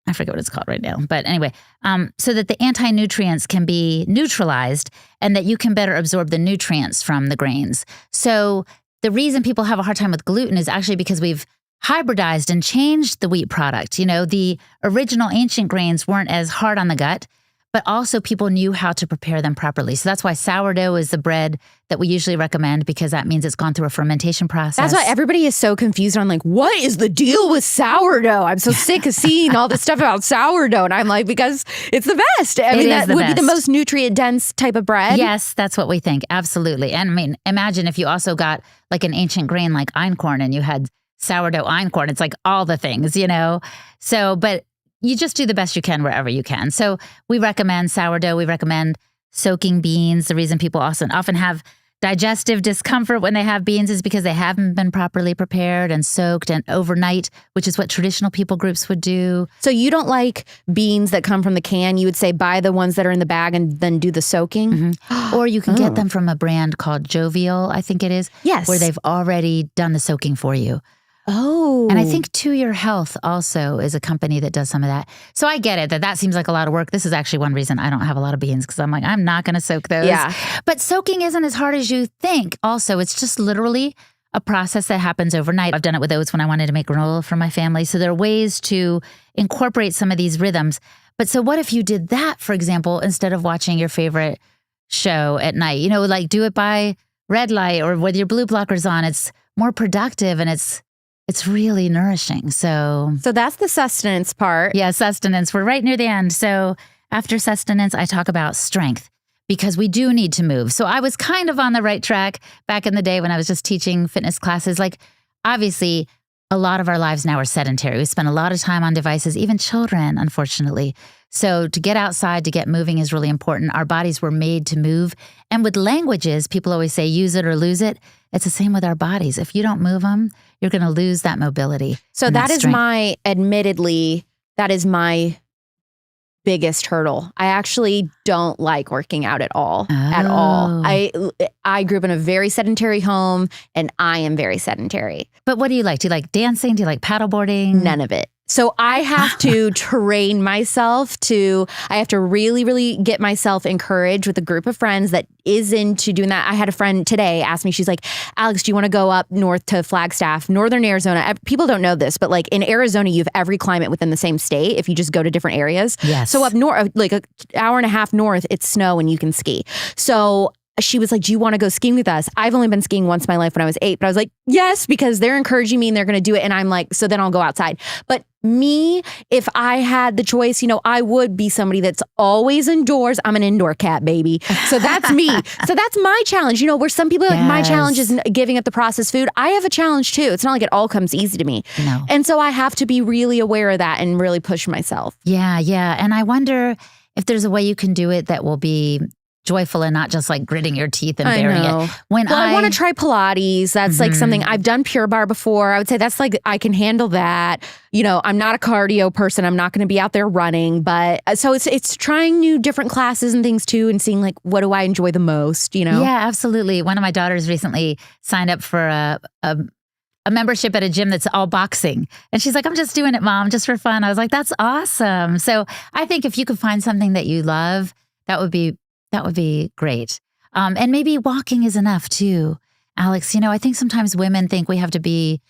I forget what it's called right now. But anyway, so that the anti-nutrients can be neutralized and that you can better absorb the nutrients from the grains. So the reason people have a hard time with gluten is actually because we've hybridized and changed the wheat product. The original ancient grains weren't as hard on the gut, but also people knew how to prepare them properly. So that's why sourdough is the bread that we usually recommend, because that means it's gone through a fermentation process. That's why everybody is so confused on like, what is the deal with sourdough? I'm so sick of seeing all this stuff about sourdough. And I'm like, because it's the best. I mean, that would be the most nutrient dense type of bread. Yes, that's what we think. Absolutely. And I mean, imagine if you also got like an ancient grain like einkorn and you had sourdough einkorn. It's like all the things, you know? So, but you just do the best you can wherever you can. So we recommend sourdough. We recommend soaking beans. The reason people often have digestive discomfort when they have beans is because they haven't been properly prepared and soaked and overnight, which is what traditional people groups would do. So you don't like beans that come from the can? You would say buy the ones that are in the bag and then do the soaking? Mm-hmm. Or you can get them from a brand called Jovial, I think it is. Yes. Where they've already done the soaking for you. Oh. And I think To Your Health also is a company that does some of that. So I get it that seems like a lot of work. This is actually one reason I don't have a lot of beans, because I'm like, I'm not going to soak those. Yeah. But soaking isn't as hard as you think. Also, it's just literally a process that happens overnight. I've done it with oats when I wanted to make granola for my family. So there are ways to incorporate some of these rhythms. But so what if you did that, for example, instead of watching your favorite show at night? You know, like do it by red light or with your blue blockers on. It's more productive and it's really nourishing. So that's the sustenance part. Yeah, sustenance. We're right near the end. So after sustenance, I talk about strength, because we do need to move. So I was kind of on the right track back in the day when I was just teaching fitness classes. Like, obviously, a lot of our lives now are sedentary. We spend a lot of time on devices, even children, unfortunately. So to get outside, to get moving is really important. Our bodies were made to move. And with languages, people always say use it or lose it. It's the same with our bodies. If you don't move them, you're going to lose that mobility. So that is admittedly, that is my biggest hurdle. I actually don't like working out at all. At all. I grew up in a very sedentary home, and I am very sedentary. But what do you like? Do you like dancing? Do you like paddleboarding? None of it. So I have to train myself I have to really, really get myself encouraged with a group of friends that is into doing that. I had a friend today ask me, she's like, Alex, do you want to go up north to Flagstaff, northern Arizona? People don't know this, but like in Arizona, you have every climate within the same state if you just go to different areas. Yes. So up north, like an hour and a half north, it's snow and you can ski. So she was like, do you want to go skiing with us? I've only been skiing once in my life when I was 8, but I was like, yes, because they're encouraging me and they're going to do it. And I'm like, so then I'll go outside. But me, if I had the choice, you know, I would be somebody that's always indoors. I'm an indoor cat, baby. So that's me. So that's my challenge. You know, where some people are like, my challenge is giving up the processed food. I have a challenge too. It's not like it all comes easy to me. No. And so I have to be really aware of that and really push myself. Yeah, yeah. And I wonder if there's a way you can do it that will be joyful and not just like gritting your teeth and bearing it. I want to try Pilates. That's like something I've done Pure Barre before. I would say that's like, I can handle that. You know, I'm not a cardio person. I'm not going to be out there running, but so it's trying new different classes and things too, and seeing like, what do I enjoy the most, you know? Yeah, absolutely. One of my daughters recently signed up for a membership at a gym that's all boxing. And she's like, I'm just doing it, Mom, just for fun. I was like, that's awesome. So I think if you could find something that you love, that would be great. And maybe walking is enough too, Alex. You know, I think sometimes women think we have to be,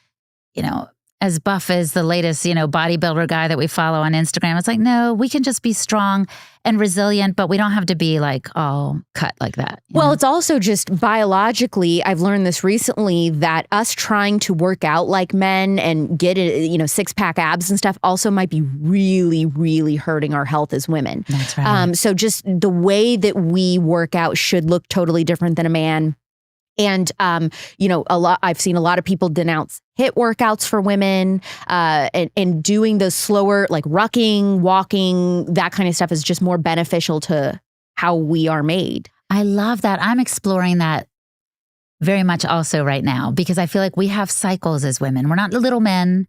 you know, as buff as the latest, you know, bodybuilder guy that we follow on Instagram. It's like, no, we can just be strong and resilient, but we don't have to be like all cut like that. Well, it's also just biologically, I've learned this recently, that us trying to work out like men and get, you know, 6-pack abs and stuff also might be really, really hurting our health as women. That's right. So just the way that we work out should look totally different than a man. And, you know, I've seen a lot of people denounce HIIT workouts for women, and doing those slower, like rucking, walking, that kind of stuff is just more beneficial to how we are made. I love that. I'm exploring that very much also right now, because I feel like we have cycles as women. We're not little men.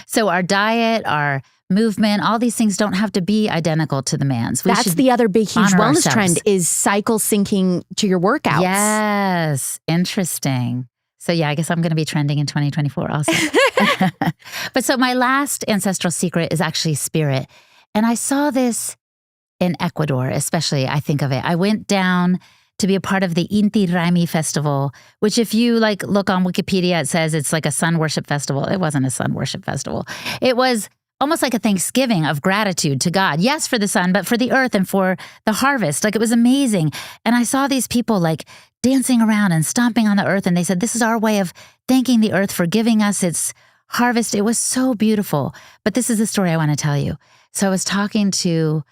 So our diet, our movement, all these things don't have to be identical to the man's. That's the other big, huge wellness trend is cycle syncing to your workouts. Yes. Interesting. So yeah, I guess I'm going to be trending in 2024 also. But so my last ancestral secret is actually spirit. And I saw this in Ecuador, especially, I think of it. I went down to be a part of the Inti Raymi festival, which if you like look on Wikipedia, it says it's like a sun worship festival. It wasn't a sun worship festival. It was almost like a thanksgiving of gratitude to God. Yes, for the sun, but for the earth and for the harvest. Like, it was amazing. And I saw these people like dancing around and stomping on the earth. And they said, this is our way of thanking the earth for giving us its harvest. It was so beautiful. But this is the story I want to tell you. So I was talking to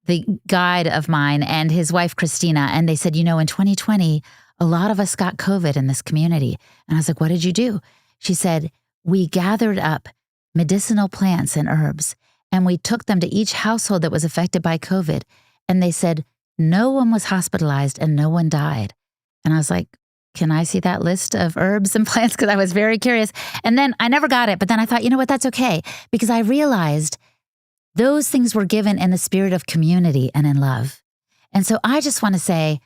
the guide of mine and his wife, Christina, and they said, in 2020, a lot of us got COVID in this community. And I was like, what did you do? She said, we gathered up medicinal plants and herbs, and we took them to each household that was affected by COVID. And they said, no one was hospitalized and no one died. And I was like, can I see that list of herbs and plants? Because I was very curious. And then I never got it. But then I thought, you know what, that's okay. Because I realized those things were given in the spirit of community and in love. And so I just want to say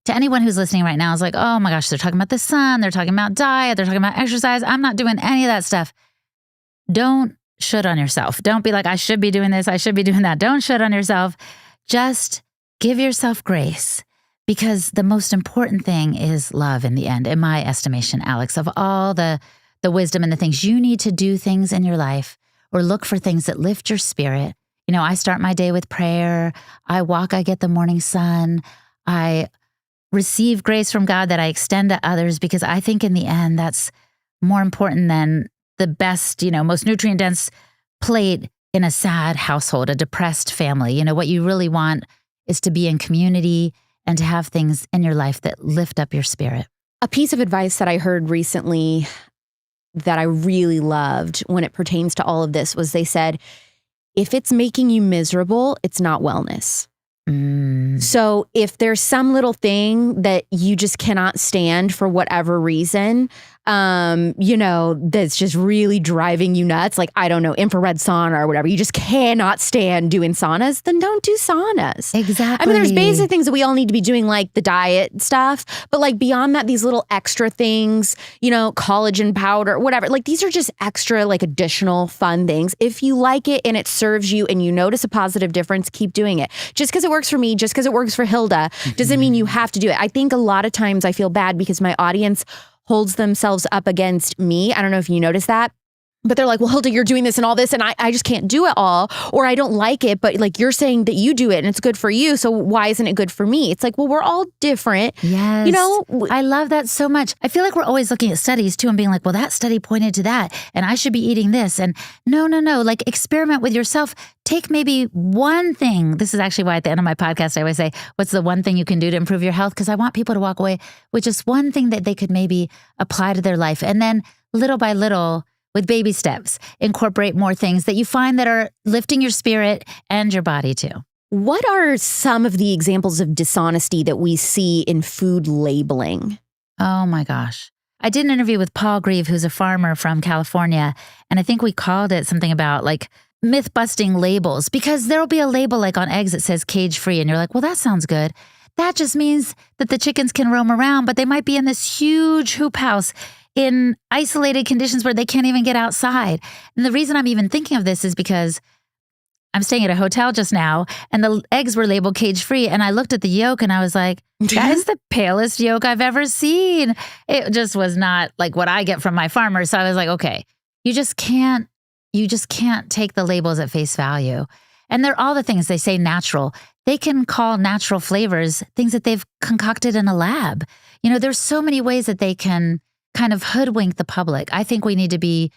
to anyone who's listening right now, is like, oh my gosh, they're talking about the sun, they're talking about diet, they're talking about exercise. I'm not doing any of that stuff. Don't shit on yourself. Don't be like, I should be doing this, I should be doing that. Don't shit on yourself. Just give yourself grace, because the most important thing is love in the end, in my estimation, Alex. Of all the wisdom and the things, you need to do things in your life or look for things that lift your spirit. I start my day with prayer. I walk, I get the morning sun. I receive grace from God that I extend to others, because I think in the end, that's more important than the best, most nutrient-dense plate in a sad household, a depressed family. What you really want is to be in community and to have things in your life that lift up your spirit. A piece of advice that I heard recently that I really loved when it pertains to all of this was they said, if it's making you miserable, it's not wellness. So if there's some little thing that you just cannot stand for whatever reason, that's just really driving you nuts, like, I don't know, infrared sauna or whatever, you just cannot stand doing saunas, then don't do saunas. Exactly. I mean, there's basic things that we all need to be doing, like the diet stuff, but like beyond that, these little extra things, collagen powder, whatever, like these are just extra, like additional fun things. If you like it and it serves you and you notice a positive difference, keep doing it. Just because it works for me, just because it works for Hilda, doesn't mean you have to do it. I think a lot of times I feel bad because my audience holds themselves up against me. I don't know if you notice that, but they're like, well, Hilda, you're doing this and all this, and I just can't do it all, or I don't like it, but like you're saying that you do it and it's good for you, so why isn't it good for me? It's like, well, we're all different. Yes. I love that so much. I feel like we're always looking at studies too and being like, well, that study pointed to that, and I should be eating this. And no. Like, experiment with yourself. Take maybe one thing. This is actually why at the end of my podcast, I always say, what's the one thing you can do to improve your health? Because I want people to walk away with just one thing that they could maybe apply to their life. And then little by little, with baby steps, incorporate more things that you find that are lifting your spirit and your body too. What are some of the examples of dishonesty that we see in food labeling? Oh my gosh. I did an interview with Paul Grieve, who's a farmer from California. And I think we called it something about like myth busting labels, because there'll be a label like on eggs that says cage free. And you're like, well, that sounds good. That just means that the chickens can roam around, but they might be in this huge hoop house in isolated conditions where they can't even get outside. And the reason I'm even thinking of this is because I'm staying at a hotel just now and the eggs were labeled cage free. And I looked at the yolk and I was like, that is the palest yolk I've ever seen. It just was not like what I get from my farmer. So I was like, okay, you just can't take the labels at face value. And they're all the things they say natural. They can call natural flavors things that they've concocted in a lab. There's so many ways that they can kind of hoodwink the public. I think we need to be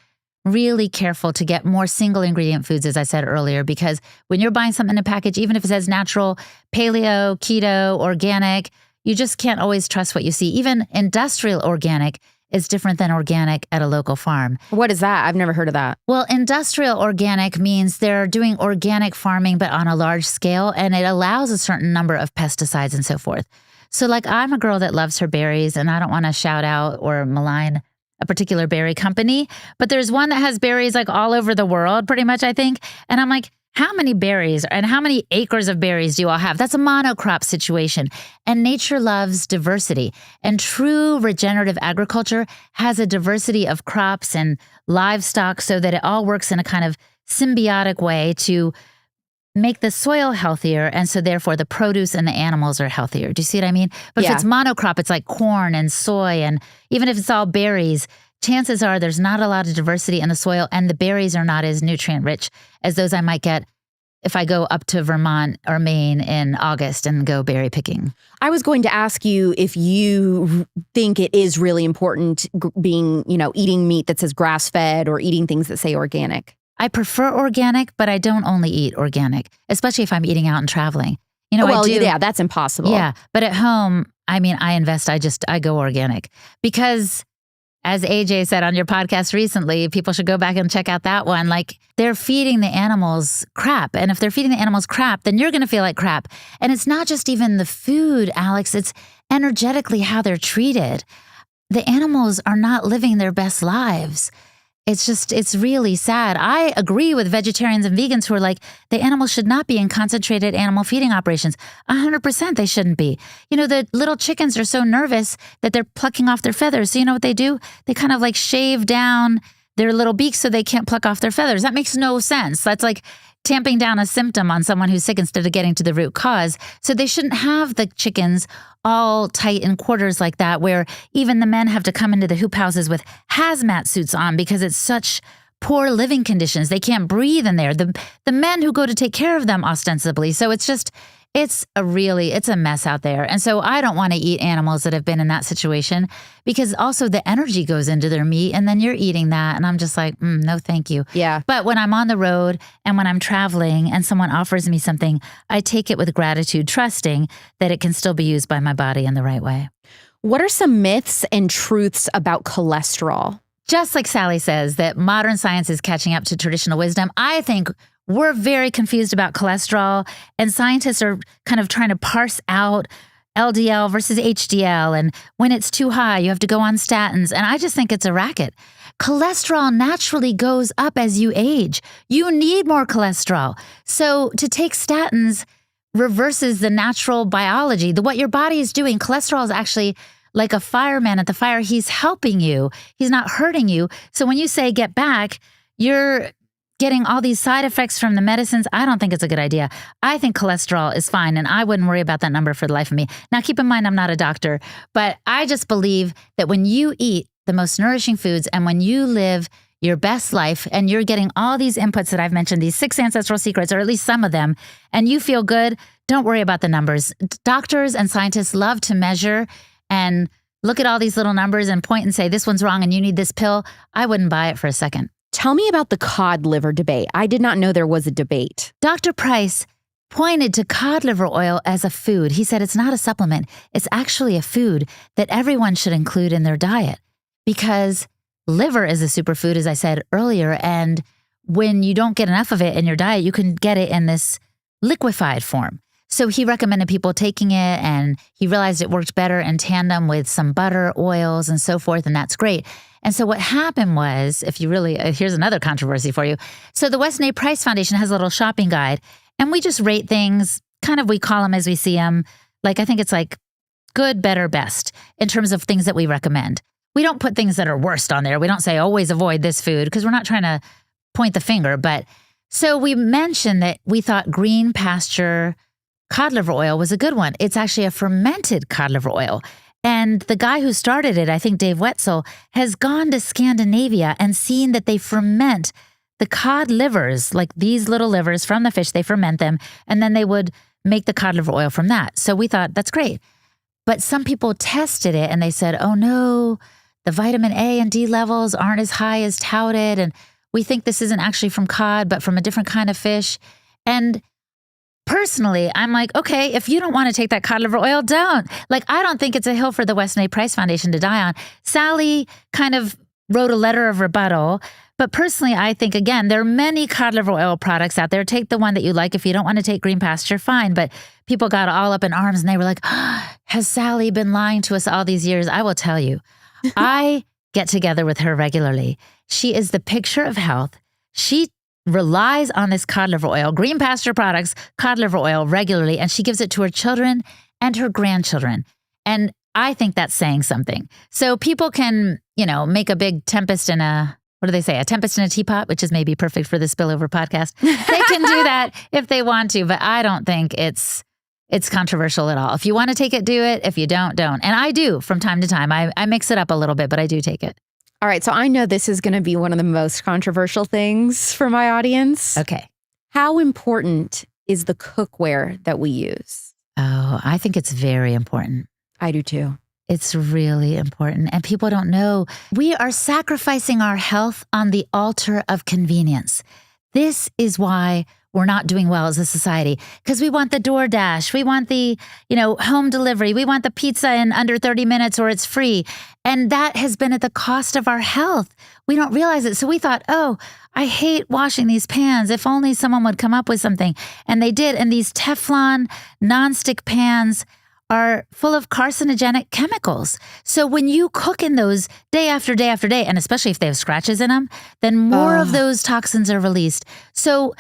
really careful to get more single ingredient foods, as I said earlier, because when you're buying something in a package, even if it says natural, paleo, keto, organic, you just can't always trust what you see. Even industrial organic is different than organic at a local farm. What is that? I've never heard of that. Well, industrial organic means they're doing organic farming, but on a large scale, and it allows a certain number of pesticides and so forth. So like, I'm a girl that loves her berries, and I don't want to shout out or malign a particular berry company, but there's one that has berries like all over the world, pretty much, I think. And I'm like, how many berries and how many acres of berries do you all have? That's a monocrop situation. And nature loves diversity. And true regenerative agriculture has a diversity of crops and livestock so that it all works in a kind of symbiotic way to make the soil healthier, and so therefore the produce and the animals are healthier. Do you see what I mean? But if it's monocrop, it's like corn and soy, and even if it's all berries, chances are there's not a lot of diversity in the soil, and the berries are not as nutrient rich as those I might get if I go up to Vermont or Maine in August and go berry picking. I was going to ask you if you think it is really important being, eating meat that says grass-fed or eating things that say organic. I prefer organic, but I don't only eat organic, especially if I'm eating out and traveling. That's impossible. Yeah, but at home, I invest, I go organic because as AJ said on your podcast recently, people should go back and check out that one. Like, they're feeding the animals crap. And if they're feeding the animals crap, then you're going to feel like crap. And it's not just even the food, Alex, it's energetically how they're treated. The animals are not living their best lives. It's really sad. I agree with vegetarians and vegans who are like, the animals should not be in concentrated animal feeding operations. 100% they shouldn't be. The little chickens are so nervous that they're plucking off their feathers. So you know what they do? They kind of like shave down their little beaks so they can't pluck off their feathers. That makes no sense. That's like tamping down a symptom on someone who's sick instead of getting to the root cause. So they shouldn't have the chickens all tight in quarters like that, where even the men have to come into the hoop houses with hazmat suits on because it's such poor living conditions. They can't breathe in there. The men who go to take care of them ostensibly. So it's a mess out there. And so I don't want to eat animals that have been in that situation because also the energy goes into their meat and then you're eating that. And I'm just like, no, thank you. Yeah. But when I'm on the road and when I'm traveling and someone offers me something, I take it with gratitude, trusting that it can still be used by my body in the right way. What are some myths and truths about cholesterol? Just like Sally says, that modern science is catching up to traditional wisdom, I think we're very confused about cholesterol, and scientists are kind of trying to parse out LDL versus HDL. And when it's too high, you have to go on statins. And I just think it's a racket. Cholesterol naturally goes up as you age. You need more cholesterol. So to take statins reverses the natural biology. What your body is doing, cholesterol is actually like a fireman at the fire. He's helping you. He's not hurting you. So when you say get back, you're getting all these side effects from the medicines. I don't think it's a good idea. I think cholesterol is fine, and I wouldn't worry about that number for the life of me. Now, keep in mind, I'm not a doctor, but I just believe that when you eat the most nourishing foods and when you live your best life and you're getting all these inputs that I've mentioned, these 6 ancestral secrets, or at least some of them, and you feel good, don't worry about the numbers. Doctors and scientists love to measure and look at all these little numbers and point and say, this one's wrong and you need this pill. I wouldn't buy it for a second. Tell me about the cod liver debate. I did not know there was a debate. Dr. Price pointed to cod liver oil as a food. He said it's not a supplement. It's actually a food that everyone should include in their diet because liver is a superfood, as I said earlier. And when you don't get enough of it in your diet, you can get it in this liquefied form. So he recommended people taking it, and he realized it worked better in tandem with some butter, oils, and so forth, and that's great. And so what happened was, here's another controversy for you. So the Weston A. Price Foundation has a little shopping guide, and we just rate things, we call them as we see them. Like, I think it's like good, better, best in terms of things that we recommend. We don't put things that are worst on there. We don't say always avoid this food because we're not trying to point the finger. But so we mentioned that we thought green pasture cod liver oil was a good one. It's actually a fermented cod liver oil. And the guy who started it, I think Dave Wetzel, has gone to Scandinavia and seen that they ferment the cod livers, like these little livers from the fish, they ferment them, and then they would make the cod liver oil from that. So we thought, that's great. But some people tested it and they said, oh no, the vitamin A and D levels aren't as high as touted. And we think this isn't actually from cod, but from a different kind of fish. And personally, I'm like, okay, if you don't want to take that cod liver oil, don't. Like, I don't think it's a hill for the Weston A. Price Foundation to die on. Sally kind of wrote a letter of rebuttal. But personally, I think, again, there are many cod liver oil products out there. Take the one that you like. If you don't want to take green pasture, fine. But people got all up in arms and they were like, has Sally been lying to us all these years? I will tell you, I get together with her regularly. She is the picture of health. She relies on this cod liver oil, green pasture products, cod liver oil regularly, and she gives it to her children and her grandchildren. And I think that's saying something. So people can, make a big tempest in a tempest in a teapot, which is maybe perfect for the Spillover podcast. They can do that if they want to, but I don't think it's controversial at all. If you want to take it, do it. If you don't. And I do from time to time. I mix it up a little bit, but I do take it. All right, so I know this is going to be one of the most controversial things for my audience. Okay. How important is the cookware that we use? Oh, I think it's very important. I do too. It's really important. And people don't know we are sacrificing our health on the altar of convenience. This is why we're not doing well as a society, because we want the DoorDash. We want the, home delivery. We want the pizza in under 30 minutes or it's free. And that has been at the cost of our health. We don't realize it. So we thought, oh, I hate washing these pans. If only someone would come up with something. And they did. And these Teflon nonstick pans are full of carcinogenic chemicals. So when you cook in those day after day after day, and especially if they have scratches in them, then more of those toxins are released. So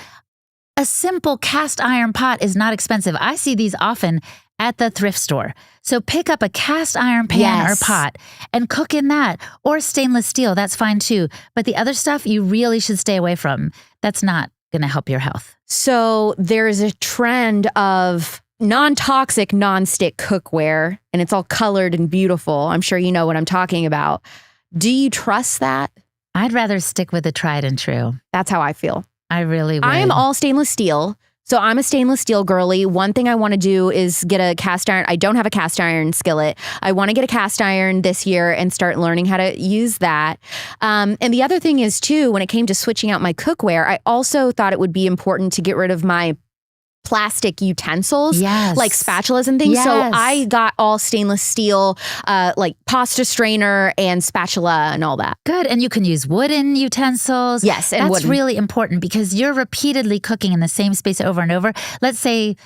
a simple cast iron pot is not expensive. I see these often at the thrift store. So pick up a cast iron pan or pot and cook in that, or stainless steel. That's fine too. But the other stuff you really should stay away from. That's not going to help your health. So there's a trend of non-toxic, non-stick cookware, and it's all colored and beautiful. I'm sure you know what I'm talking about. Do you trust that? I'd rather stick with the tried and true. That's how I feel. I really would. I am all stainless steel. So I'm a stainless steel girly. One thing I want to do is get a cast iron. I don't have a cast iron skillet. I want to get a cast iron this year and start learning how to use that. And the other thing is too, when it came to switching out my cookware, I also thought it would be important to get rid of my plastic utensils, like spatulas and things. So I got all stainless steel, like pasta strainer and spatula and all that. Good. And you can use wooden utensils. Yes. And that's really important because you're repeatedly cooking in the same space over and over. Let's say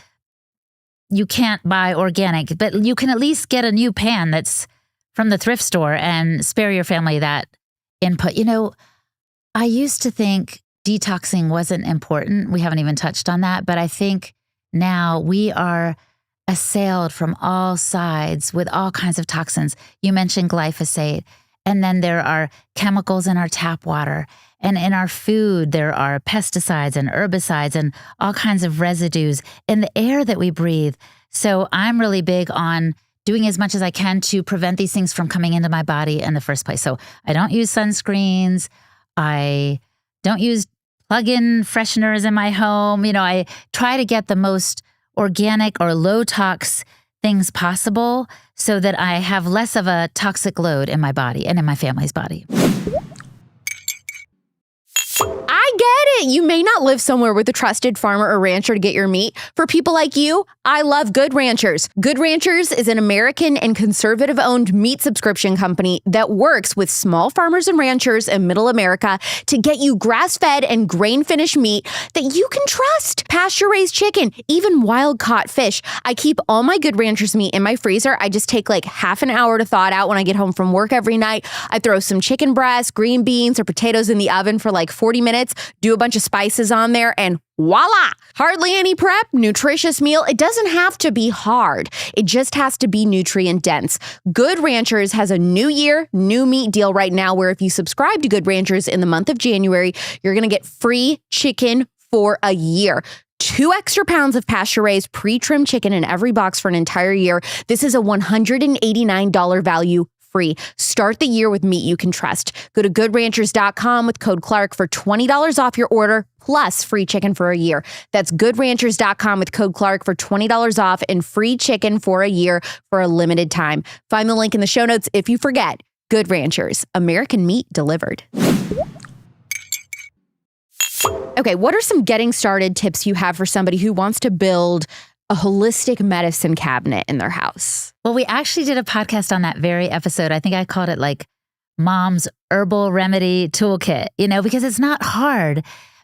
you can't buy organic, but you can at least get a new pan that's from the thrift store and spare your family that input. I used to think detoxing wasn't important. We haven't even touched on that. But I think now we are assailed from all sides with all kinds of toxins. You mentioned glyphosate. And then there are chemicals in our tap water. And in our food, there are pesticides and herbicides and all kinds of residues in the air that we breathe. So I'm really big on doing as much as I can to prevent these things from coming into my body in the first place. So I don't use sunscreens. I don't use plug-in fresheners in my home. I try to get the most organic or low-tox things possible so that I have less of a toxic load in my body and in my family's body. I get it. You may not live somewhere with a trusted farmer or rancher to get your meat. For people like you, I love Good Ranchers. Good Ranchers is an American and conservative-owned meat subscription company that works with small farmers and ranchers in Middle America to get you grass-fed and grain-finished meat that you can trust. Pasture-raised chicken, even wild-caught fish. I keep all my Good Ranchers meat in my freezer. I just take like half an hour to thaw it out when I get home from work every night. I throw some chicken breast, green beans, or potatoes in the oven for like 40 minutes, do a bunch of spices on there, and voila! Hardly any prep, nutritious meal. It doesn't have to be hard. It just has to be nutrient dense. Good Ranchers has a new year, new meat deal right now where if you subscribe to Good Ranchers in the month of January, you're going to get free chicken for a year. 2 extra pounds of pasture-raised pre-trimmed chicken in every box for an entire year. This is a $189 value free. Start the year with meat you can trust. Go to goodranchers.com with code Clark for $20 off your order plus free chicken for a year. That's goodranchers.com with code Clark for $20 off and free chicken for a year for a limited time. Find the link in the show notes if you forget. Good Ranchers, American meat delivered. Okay, what are some getting started tips you have for somebody who wants to build a holistic medicine cabinet in their house? Well, we actually did a podcast on that very episode. I think I called it like Mom's Herbal Remedy Toolkit, because it's not hard,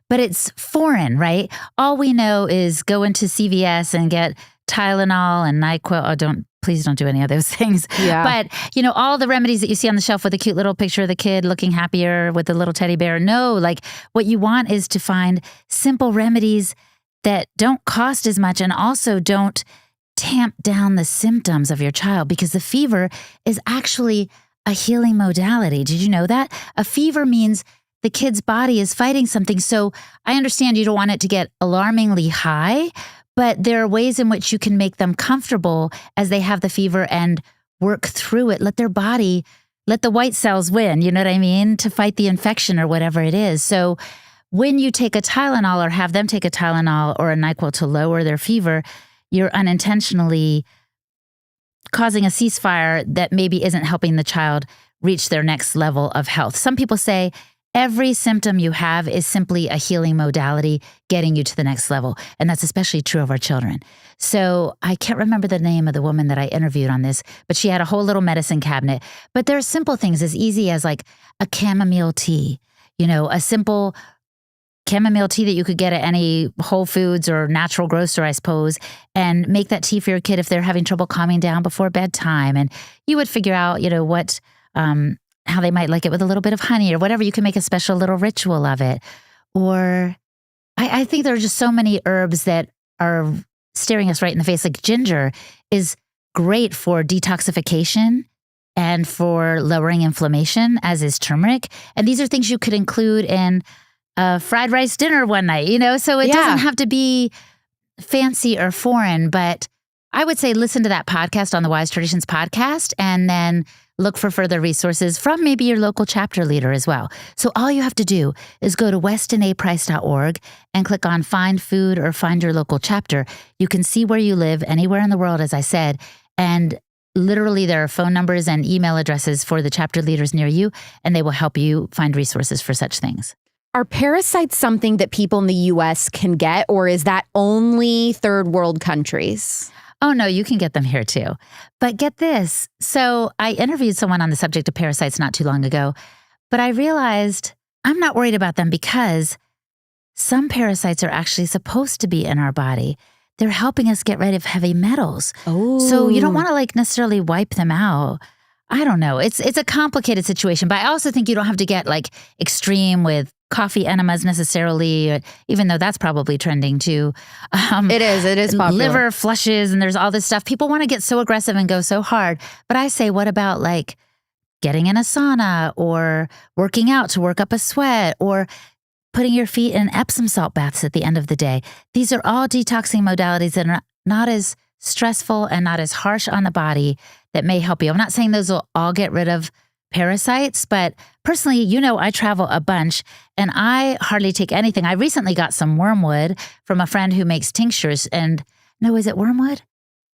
but it's foreign, right? All we know is go into CVS and get Tylenol and NyQuil. Oh, please don't do any of those things. Yeah. But, all the remedies that you see on the shelf with a cute little picture of the kid looking happier with the little teddy bear. No, like what you want is to find simple remedies that don't cost as much and also don't tamp down the symptoms of your child, because the fever is actually a healing modality. Did you know that? A fever means the kid's body is fighting something. So I understand you don't want it to get alarmingly high, but there are ways in which you can make them comfortable as they have the fever and work through it. Let their body let the white cells win, you know what I mean? To fight the infection or whatever it is. So when you take a Tylenol or have them take a Tylenol or a NyQuil to lower their fever, you're unintentionally causing a ceasefire that maybe isn't helping the child reach their next level of health. Some people say every symptom you have is simply a healing modality getting you to the next level. And that's especially true of our children. So I can't remember the name of the woman that I interviewed on this, but she had a whole little medicine cabinet. But there are simple things as easy as like a chamomile tea, a simple chamomile tea that you could get at any Whole Foods or natural grocer, I suppose, and make that tea for your kid if they're having trouble calming down before bedtime. And you would figure out, what, how they might like it with a little bit of honey or whatever. You can make a special little ritual of it. Or I think there are just so many herbs that are staring us right in the face. Like ginger is great for detoxification and for lowering inflammation, as is turmeric. And these are things you could include in a fried rice dinner one night, so it doesn't have to be fancy or foreign, but I would say listen to that podcast on the Wise Traditions podcast and then look for further resources from maybe your local chapter leader as well. So all you have to do is go to westonaprice.org and click on Find Food or Find Your Local Chapter. You can see where you live anywhere in the world, as I said, and literally there are phone numbers and email addresses for the chapter leaders near you, and they will help you find resources for such things. Are parasites something that people in the U.S. can get, or is that only third world countries? Oh, no, you can get them here too. But get this. So I interviewed someone on the subject of parasites not too long ago, but I realized I'm not worried about them because some parasites are actually supposed to be in our body. They're helping us get rid of heavy metals. Oh. So you don't want to necessarily wipe them out. I don't know. It's a complicated situation, but I also think you don't have to get extreme with coffee enemas necessarily, even though that's probably trending too. It is popular. Liver flushes and there's all this stuff. People want to get so aggressive and go so hard. But I say, what about getting in a sauna or working out to work up a sweat or putting your feet in Epsom salt baths at the end of the day? These are all detoxing modalities that are not as stressful and not as harsh on the body that may help you. I'm not saying those will all get rid of parasites, but personally, I travel a bunch and I hardly take anything. I recently got some wormwood from a friend who makes tinctures and no, is it wormwood?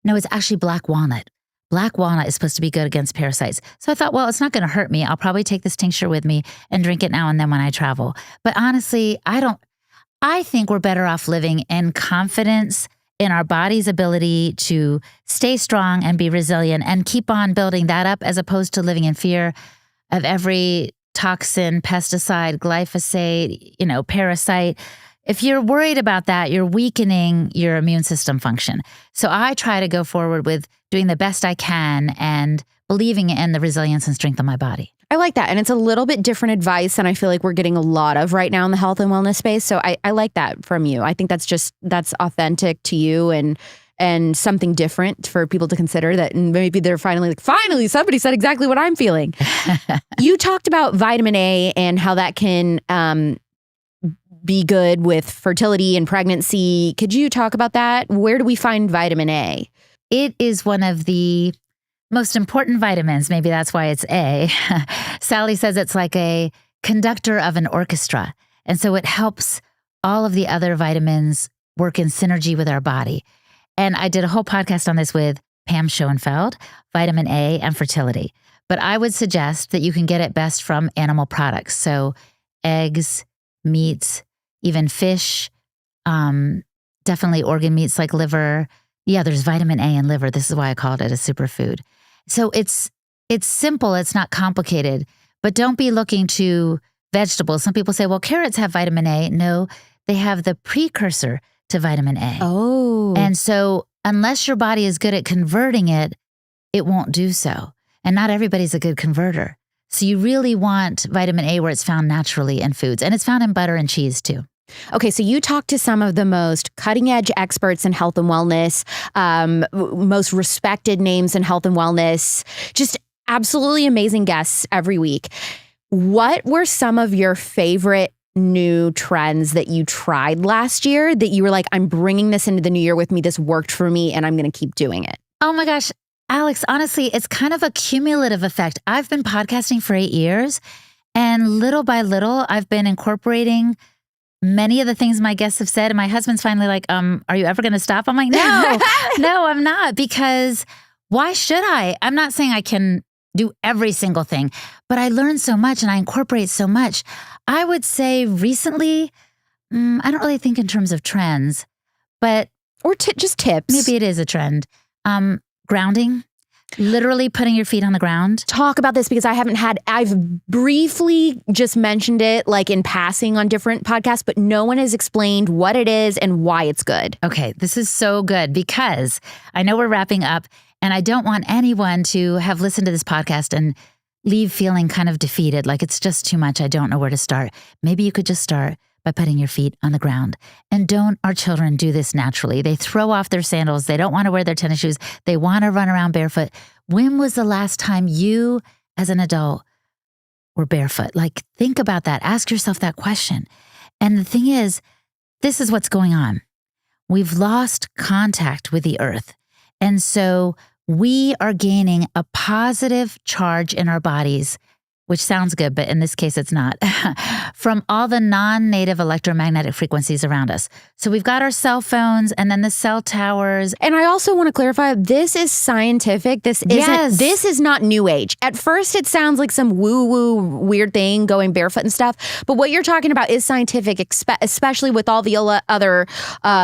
No, it's actually black walnut. Black walnut is supposed to be good against parasites. So I thought, well, it's not going to hurt me. I'll probably take this tincture with me and drink it now and then when I travel. But honestly, I think we're better off living in confidence in our body's ability to stay strong and be resilient and keep on building that up as opposed to living in fear of every toxin, pesticide, glyphosate, parasite. If you're worried about that, you're weakening your immune system function. So I try to go forward with doing the best I can and believing in the resilience and strength of my body. I like that. And it's a little bit different advice than I feel like we're getting a lot of right now in the health and wellness space. So I like that from you. I think that's authentic to you and something different for people to consider that maybe they're finally somebody said exactly what I'm feeling. You talked about vitamin A and how that can be good with fertility and pregnancy. Could you talk about that? Where do we find vitamin A? It is one of the most important vitamins. Maybe that's why it's A. Sally says it's like a conductor of an orchestra. And so it helps all of the other vitamins work in synergy with our body. And I did a whole podcast on this with Pam Schoenfeld, vitamin A and fertility. But I would suggest that you can get it best from animal products. So eggs, meats, even fish, definitely organ meats like liver. Yeah, there's vitamin A in liver. This is why I called it a superfood. So it's simple. It's not complicated. But don't be looking to vegetables. Some people say, well, carrots have vitamin A. No, they have the precursor to vitamin A. Oh. And so unless your body is good at converting it, it won't do so. And not everybody's a good converter. So you really want vitamin A where it's found naturally in foods. And it's found in butter and cheese too. Okay, so you talked to some of the most cutting-edge experts in health and wellness, most respected names in health and wellness, just absolutely amazing guests every week. What were some of your favorite new trends that you tried last year that you were like, I'm bringing this into the new year with me, this worked for me, and I'm going to keep doing it? Oh my gosh, Alex, honestly, it's kind of a cumulative effect. I've been podcasting for 8 years, and little by little, I've been incorporating many of the things my guests have said. And my husband's finally like, are you ever going to stop? I'm like, no, no, I'm not, because why should I? I'm not saying I can do every single thing, but I learn so much and I incorporate so much. I would say recently, I don't really think in terms of trends, but or just tips. Maybe it is a trend. Grounding, literally putting your feet on the ground. Talk about this because I've briefly just mentioned it like in passing on different podcasts, but no one has explained what it is and why it's good. Okay, this is so good because I know we're wrapping up and I don't want anyone to have listened to this podcast and leave feeling kind of defeated, like it's just too much. I don't know where to start. Maybe you could just start by putting your feet on the ground. And don't our children do this naturally? They throw off their sandals. They don't want to wear their tennis shoes. They want to run around barefoot. When was the last time you, as an adult, were barefoot? Like, think about that. Ask yourself that question. And the thing is, this is what's going on. We've lost contact with the earth. And so we are gaining a positive charge in our bodies, which sounds good, but in this case, it's not, from all the non-native electromagnetic frequencies around us. So we've got our cell phones and then the cell towers. And I also want to clarify, this is scientific. This is not new age. At first, it sounds like some woo-woo weird thing, going barefoot and stuff. But what you're talking about is scientific, especially with all the other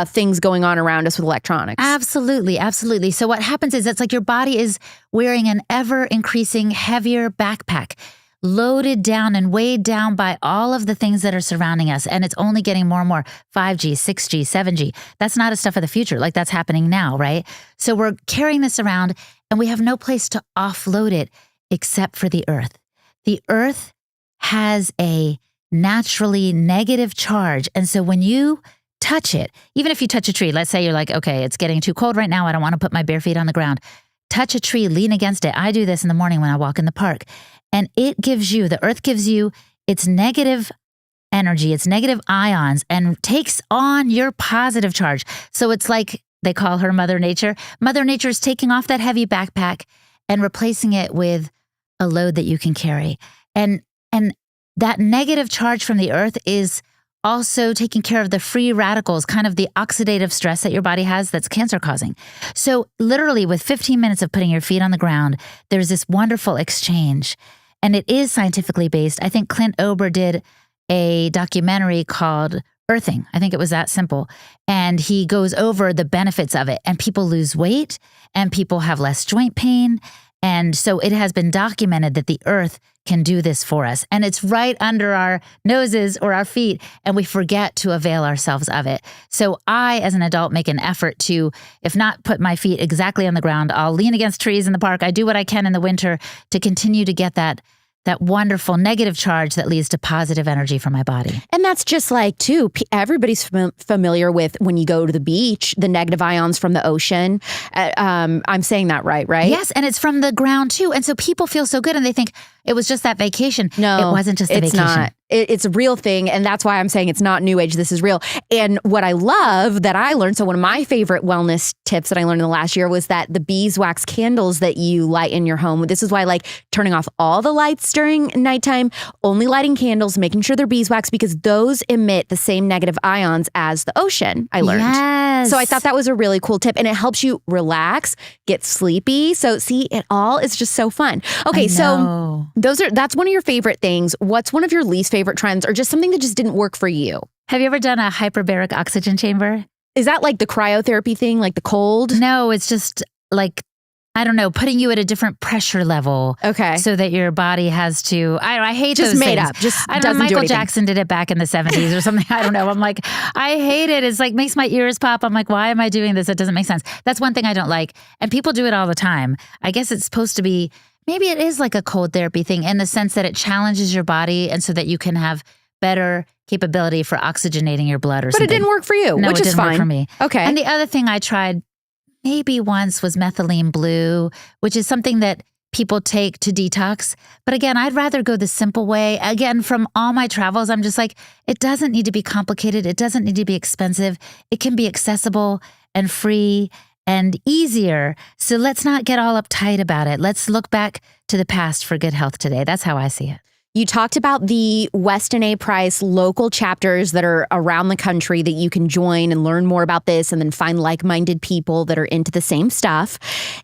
things going on around us with electronics. Absolutely, absolutely. So what happens is it's like your body is wearing an ever-increasing heavier backpack, loaded down and weighed down by all of the things that are surrounding us. And it's only getting more and more 5G, 6G, 7G. That's not a stuff of the future. Like that's happening now, right? So we're carrying this around and we have no place to offload it except for the earth. The earth has a naturally negative charge. And so when you touch it, even if you touch a tree, let's say you're like, okay, it's getting too cold right now. I don't want to put my bare feet on the ground. Touch a tree, lean against it. I do this in the morning when I walk in the park. And it gives you, the earth gives you its negative energy, its negative ions, and takes on your positive charge. So it's like they call her Mother Nature. Mother Nature is taking off that heavy backpack and replacing it with a load that you can carry. And that negative charge from the earth is also taking care of the free radicals, kind of the oxidative stress that your body has that's cancer causing. So literally with 15 minutes of putting your feet on the ground, there's this wonderful exchange. And it is scientifically based. I think Clint Ober did a documentary called Earthing. I think it was that simple. And he goes over the benefits of it. And people lose weight and people have less joint pain. And so it has been documented that the earth can do this for us. And it's right under our noses or our feet, and we forget to avail ourselves of it. So I, as an adult, make an effort to, if not put my feet exactly on the ground, I'll lean against trees in the park. I do what I can in the winter to continue to get that wonderful negative charge that leads to positive energy for my body. And that's just like, too, everybody's familiar with when you go to the beach, the negative ions from the ocean. I'm saying that right? Yes, and it's from the ground, too. And so people feel so good and they think it was just that vacation. No, it wasn't just a vacation. Not. It's a real thing, and that's why I'm saying it's not new age. This is real. And what I love that I learned, so one of my favorite wellness tips that I learned in the last year was that the beeswax candles that you light in your home, this is why I like turning off all the lights during nighttime, only lighting candles, making sure they're beeswax, because those emit the same negative ions as the ocean, I learned. Yes. So I thought that was a really cool tip, and it helps you relax, get sleepy. So see, it all is just so fun. Okay, so that's one of your favorite things. What's one of your least favorite trends, or just something that just didn't work for you? Have you ever done a hyperbaric oxygen chamber? Is that like the cryotherapy thing, like the cold? No, it's just like, I don't know, putting you at a different pressure level. Okay. So that your body has to, I hate just those made things. Up. Just I don't doesn't know, Michael do anything. Jackson did it back in the 70s or something. I don't know. I'm like, I hate it. It's like makes my ears pop. I'm like, why am I doing this? It doesn't make sense. That's one thing I don't like. And people do it all the time. I guess it's supposed to be, maybe it is like a cold therapy thing in the sense that it challenges your body and so that you can have better capability for oxygenating your blood or something. But it didn't work for you, No, which it is didn't fine. work for me. Okay. And the other thing I tried maybe once was methylene blue, which is something that people take to detox. But again, I'd rather go the simple way. Again, from all my travels, I'm just like, it doesn't need to be complicated. It doesn't need to be expensive. It can be accessible and free and easier. So let's not get all uptight about it. Let's look back to the past for good health today. That's how I see it. You talked about the Weston A. Price local chapters that are around the country that you can join and learn more about this and then find like-minded people that are into the same stuff,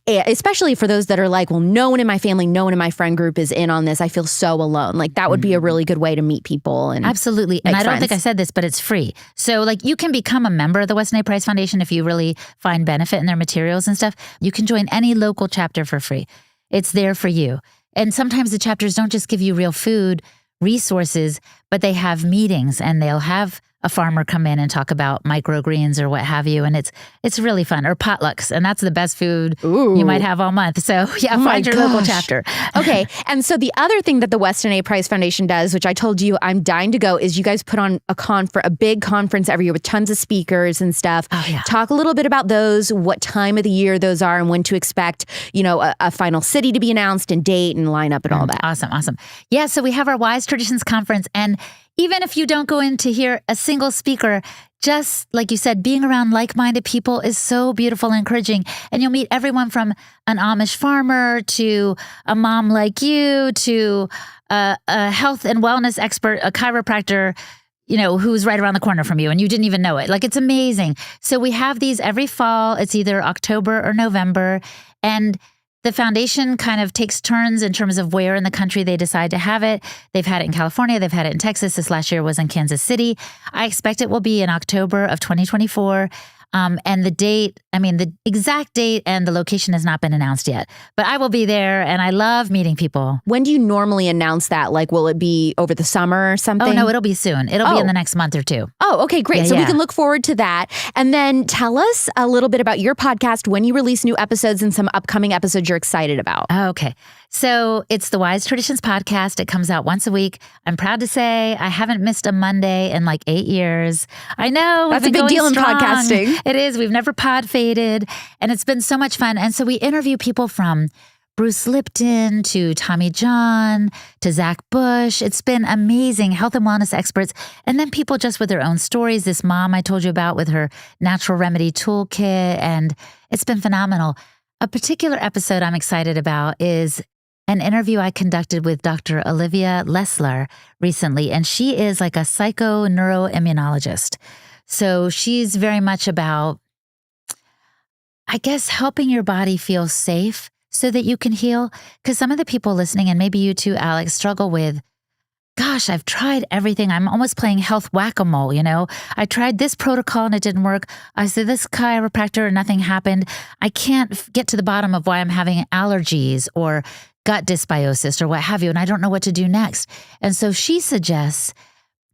especially for those that are like, well, no one in my family, no one in my friend group is in on this. I feel so alone. Like that would be a really good way to meet people. And absolutely. And I don't think I said this, but it's free. So like you can become a member of the Weston A. Price Foundation if you really find benefit in their materials and stuff. You can join any local chapter for free. It's there for you. And sometimes the chapters don't just give you real food resources, but they have meetings and they'll have a farmer come in and talk about microgreens or what have you. And it's really fun. Or potlucks. And that's the best food you might have all month. So yeah, find your local chapter. Okay. And so the other thing that the Weston A. Price Foundation does, which I told you I'm dying to go, is you guys put on a big conference every year with tons of speakers and stuff. Oh, yeah. Talk a little bit about those, what time of the year those are and when to expect, a final city to be announced and date and line up and all that. Awesome. Yeah. So we have our Wise Traditions Conference, and even if you don't go in to hear a single speaker, just like you said, being around like-minded people is so beautiful and encouraging. And you'll meet everyone from an Amish farmer to a mom like you to a health and wellness expert, a chiropractor, who's right around the corner from you and you didn't even know it. Like, it's amazing. So we have these every fall. It's either October or November. And the foundation kind of takes turns in terms of where in the country they decide to have it. They've had it in California. They've had it in Texas. This last year was in Kansas City. I expect it will be in October of 2024. And the exact date and the location has not been announced yet. But I will be there, and I love meeting people. When do you normally announce that? Like, will it be over the summer or something? Oh, no, it'll be soon. It'll be in the next month or two. Oh, okay, great. So we can look forward to that. And then tell us a little bit about your podcast, when you release new episodes and some upcoming episodes you're excited about. Okay. So it's the Wise Traditions podcast. It comes out once a week. I'm proud to say I haven't missed a Monday in like 8 years. I know. That's a big deal in podcasting. It is. We've never pod faded. And it's been so much fun. And so we interview people from Bruce Lipton to Tommy John to Zach Bush. It's been amazing. Health and wellness experts. And then people just with their own stories. This mom I told you about with her natural remedy toolkit. And it's been phenomenal. A particular episode I'm excited about is an interview I conducted with Dr. Olivia Lessler recently, and she is like a psychoneuroimmunologist. So she's very much about, I guess, helping your body feel safe so that you can heal. Because some of the people listening, and maybe you too, Alex, struggle with, gosh, I've tried everything. I'm almost playing health whack-a-mole, I tried this protocol and it didn't work. I said this chiropractor and nothing happened. I can't get to the bottom of why I'm having allergies or gut dysbiosis or what have you, and I don't know what to do next. And so she suggests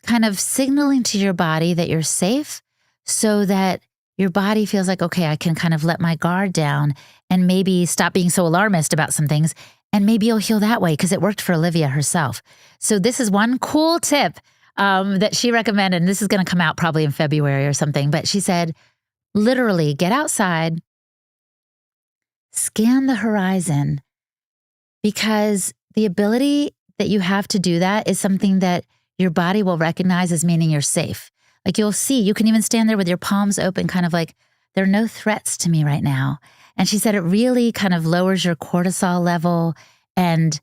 kind of signaling to your body that you're safe so that your body feels like, okay, I can kind of let my guard down and maybe stop being so alarmist about some things. And maybe you'll heal that way, because it worked for Olivia herself. So this is one cool tip that she recommended. And this is going to come out probably in February or something. But she said, literally get outside, scan the horizon, because the ability that you have to do that is something that your body will recognize as meaning you're safe. Like, you'll see, you can even stand there with your palms open, kind of like, there are no threats to me right now. And she said it really kind of lowers your cortisol level and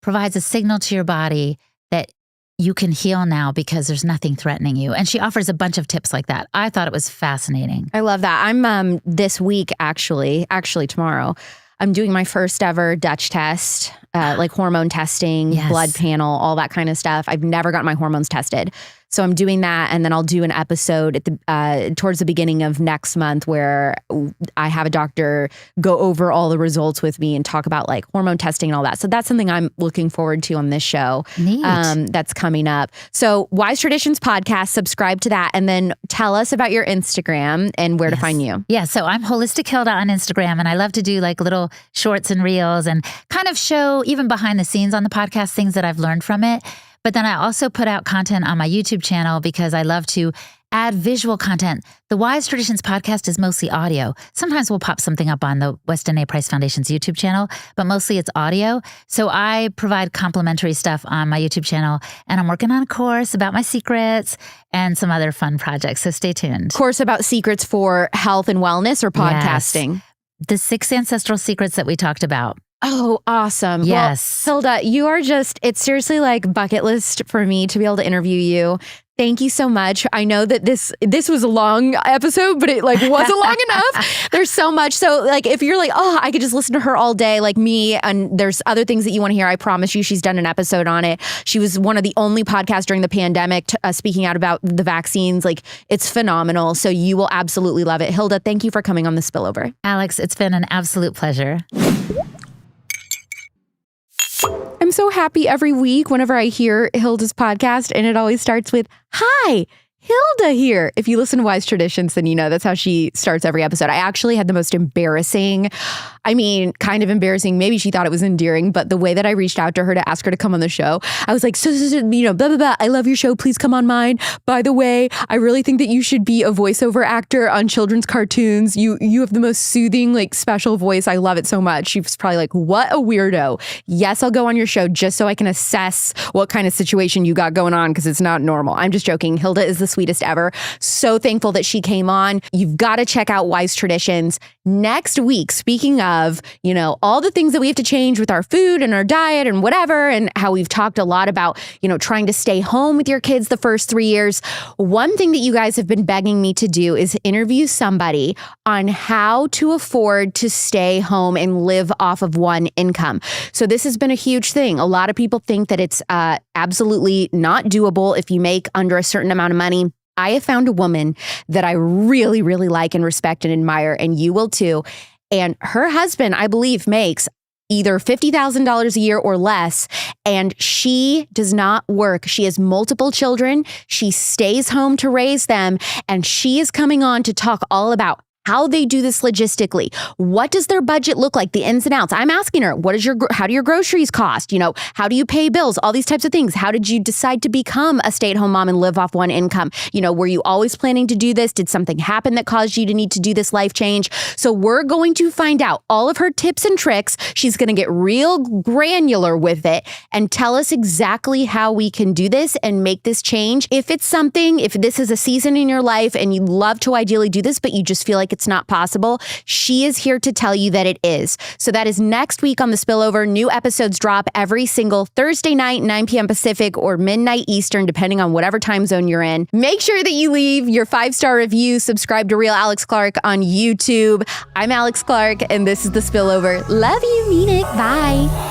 provides a signal to your body that you can heal now because there's nothing threatening you. And she offers a bunch of tips like that. I thought it was fascinating. I love that. I'm this week, actually tomorrow, I'm doing my first ever Dutch test, like hormone testing, blood panel, all that kind of stuff. I've never gotten my hormones tested. So I'm doing that, and then I'll do an episode at the towards the beginning of next month where I have a doctor go over all the results with me and talk about like hormone testing and all that. So that's something I'm looking forward to on this show. Neat. That's coming up. So Wise Traditions podcast, subscribe to that, and then tell us about your Instagram and where to find you. Yeah, so I'm Holistic Hilda on Instagram, and I love to do like little shorts and reels and kind of show even behind the scenes on the podcast things that I've learned from it. But then I also put out content on my YouTube channel because I love to add visual content. The Wise Traditions podcast is mostly audio. Sometimes we'll pop something up on the Weston A. Price Foundation's YouTube channel, but mostly it's audio. So I provide complimentary stuff on my YouTube channel, and I'm working on a course about my secrets and some other fun projects. So stay tuned. Course about secrets for health and wellness or podcasting? Yes. The 6 ancestral secrets that we talked about. Oh, awesome. Yes. Well, Hilda, you are it's seriously like bucket list for me to be able to interview you. Thank you so much. I know that this was a long episode, but it wasn't long enough. There's so much. So if you're I could just listen to her all day like me, and there's other things that you want to hear, I promise you she's done an episode on it. She was one of the only podcasts during the pandemic speaking out about the vaccines. It's phenomenal. So you will absolutely love it. Hilda, thank you for coming on The Spillover. Alex, it's been an absolute pleasure. I'm so happy every week whenever I hear Hilda's podcast, and it always starts with, "Hi, Hilda here." If you listen to Wise Traditions, then you know that's how she starts every episode. I actually had the most embarrassing, kind of embarrassing, maybe she thought it was endearing, but the way that I reached out to her to ask her to come on the show, I was like, so, blah, blah, blah. I love your show. Please come on mine. By the way, I really think that you should be a voiceover actor on children's cartoons. You have the most soothing, special voice. I love it so much. She was probably like, what a weirdo. Yes, I'll go on your show just so I can assess what kind of situation you got going on, because it's not normal. I'm just joking. Hilda is the sweetest ever. So thankful that she came on. You've got to check out Wise Traditions. Next week, speaking of, all the things that we have to change with our food and our diet and whatever, and how we've talked a lot about, trying to stay home with your kids the first 3 years. One thing that you guys have been begging me to do is interview somebody on how to afford to stay home and live off of one income. So this has been a huge thing. A lot of people think that it's absolutely not doable if you make under a certain amount of money. I have found a woman that I really, really like and respect and admire, and you will too. And her husband, I believe, makes either $50,000 a year or less, and she does not work. She has multiple children. She stays home to raise them, and she is coming on to talk all about how they do this logistically. What does their budget look like? The ins and outs. I'm asking her, how do your groceries cost? How do you pay bills? All these types of things. How did you decide to become a stay-at-home mom and live off one income? Were you always planning to do this? Did something happen that caused you to need to do this life change? So we're going to find out all of her tips and tricks. She's going to get real granular with it and tell us exactly how we can do this and make this change. If this is a season in your life and you love to ideally do this, but you just feel like it's not possible, she is here to tell you that it is. So that is next week on The Spillover. New episodes drop every single Thursday night, 9 p.m. Pacific or midnight Eastern, depending on whatever time zone you're in. Make sure that you leave your 5-star review, subscribe to Real Alex Clark on YouTube. I'm Alex Clark, and this is The Spillover. Love you, mean it. Bye.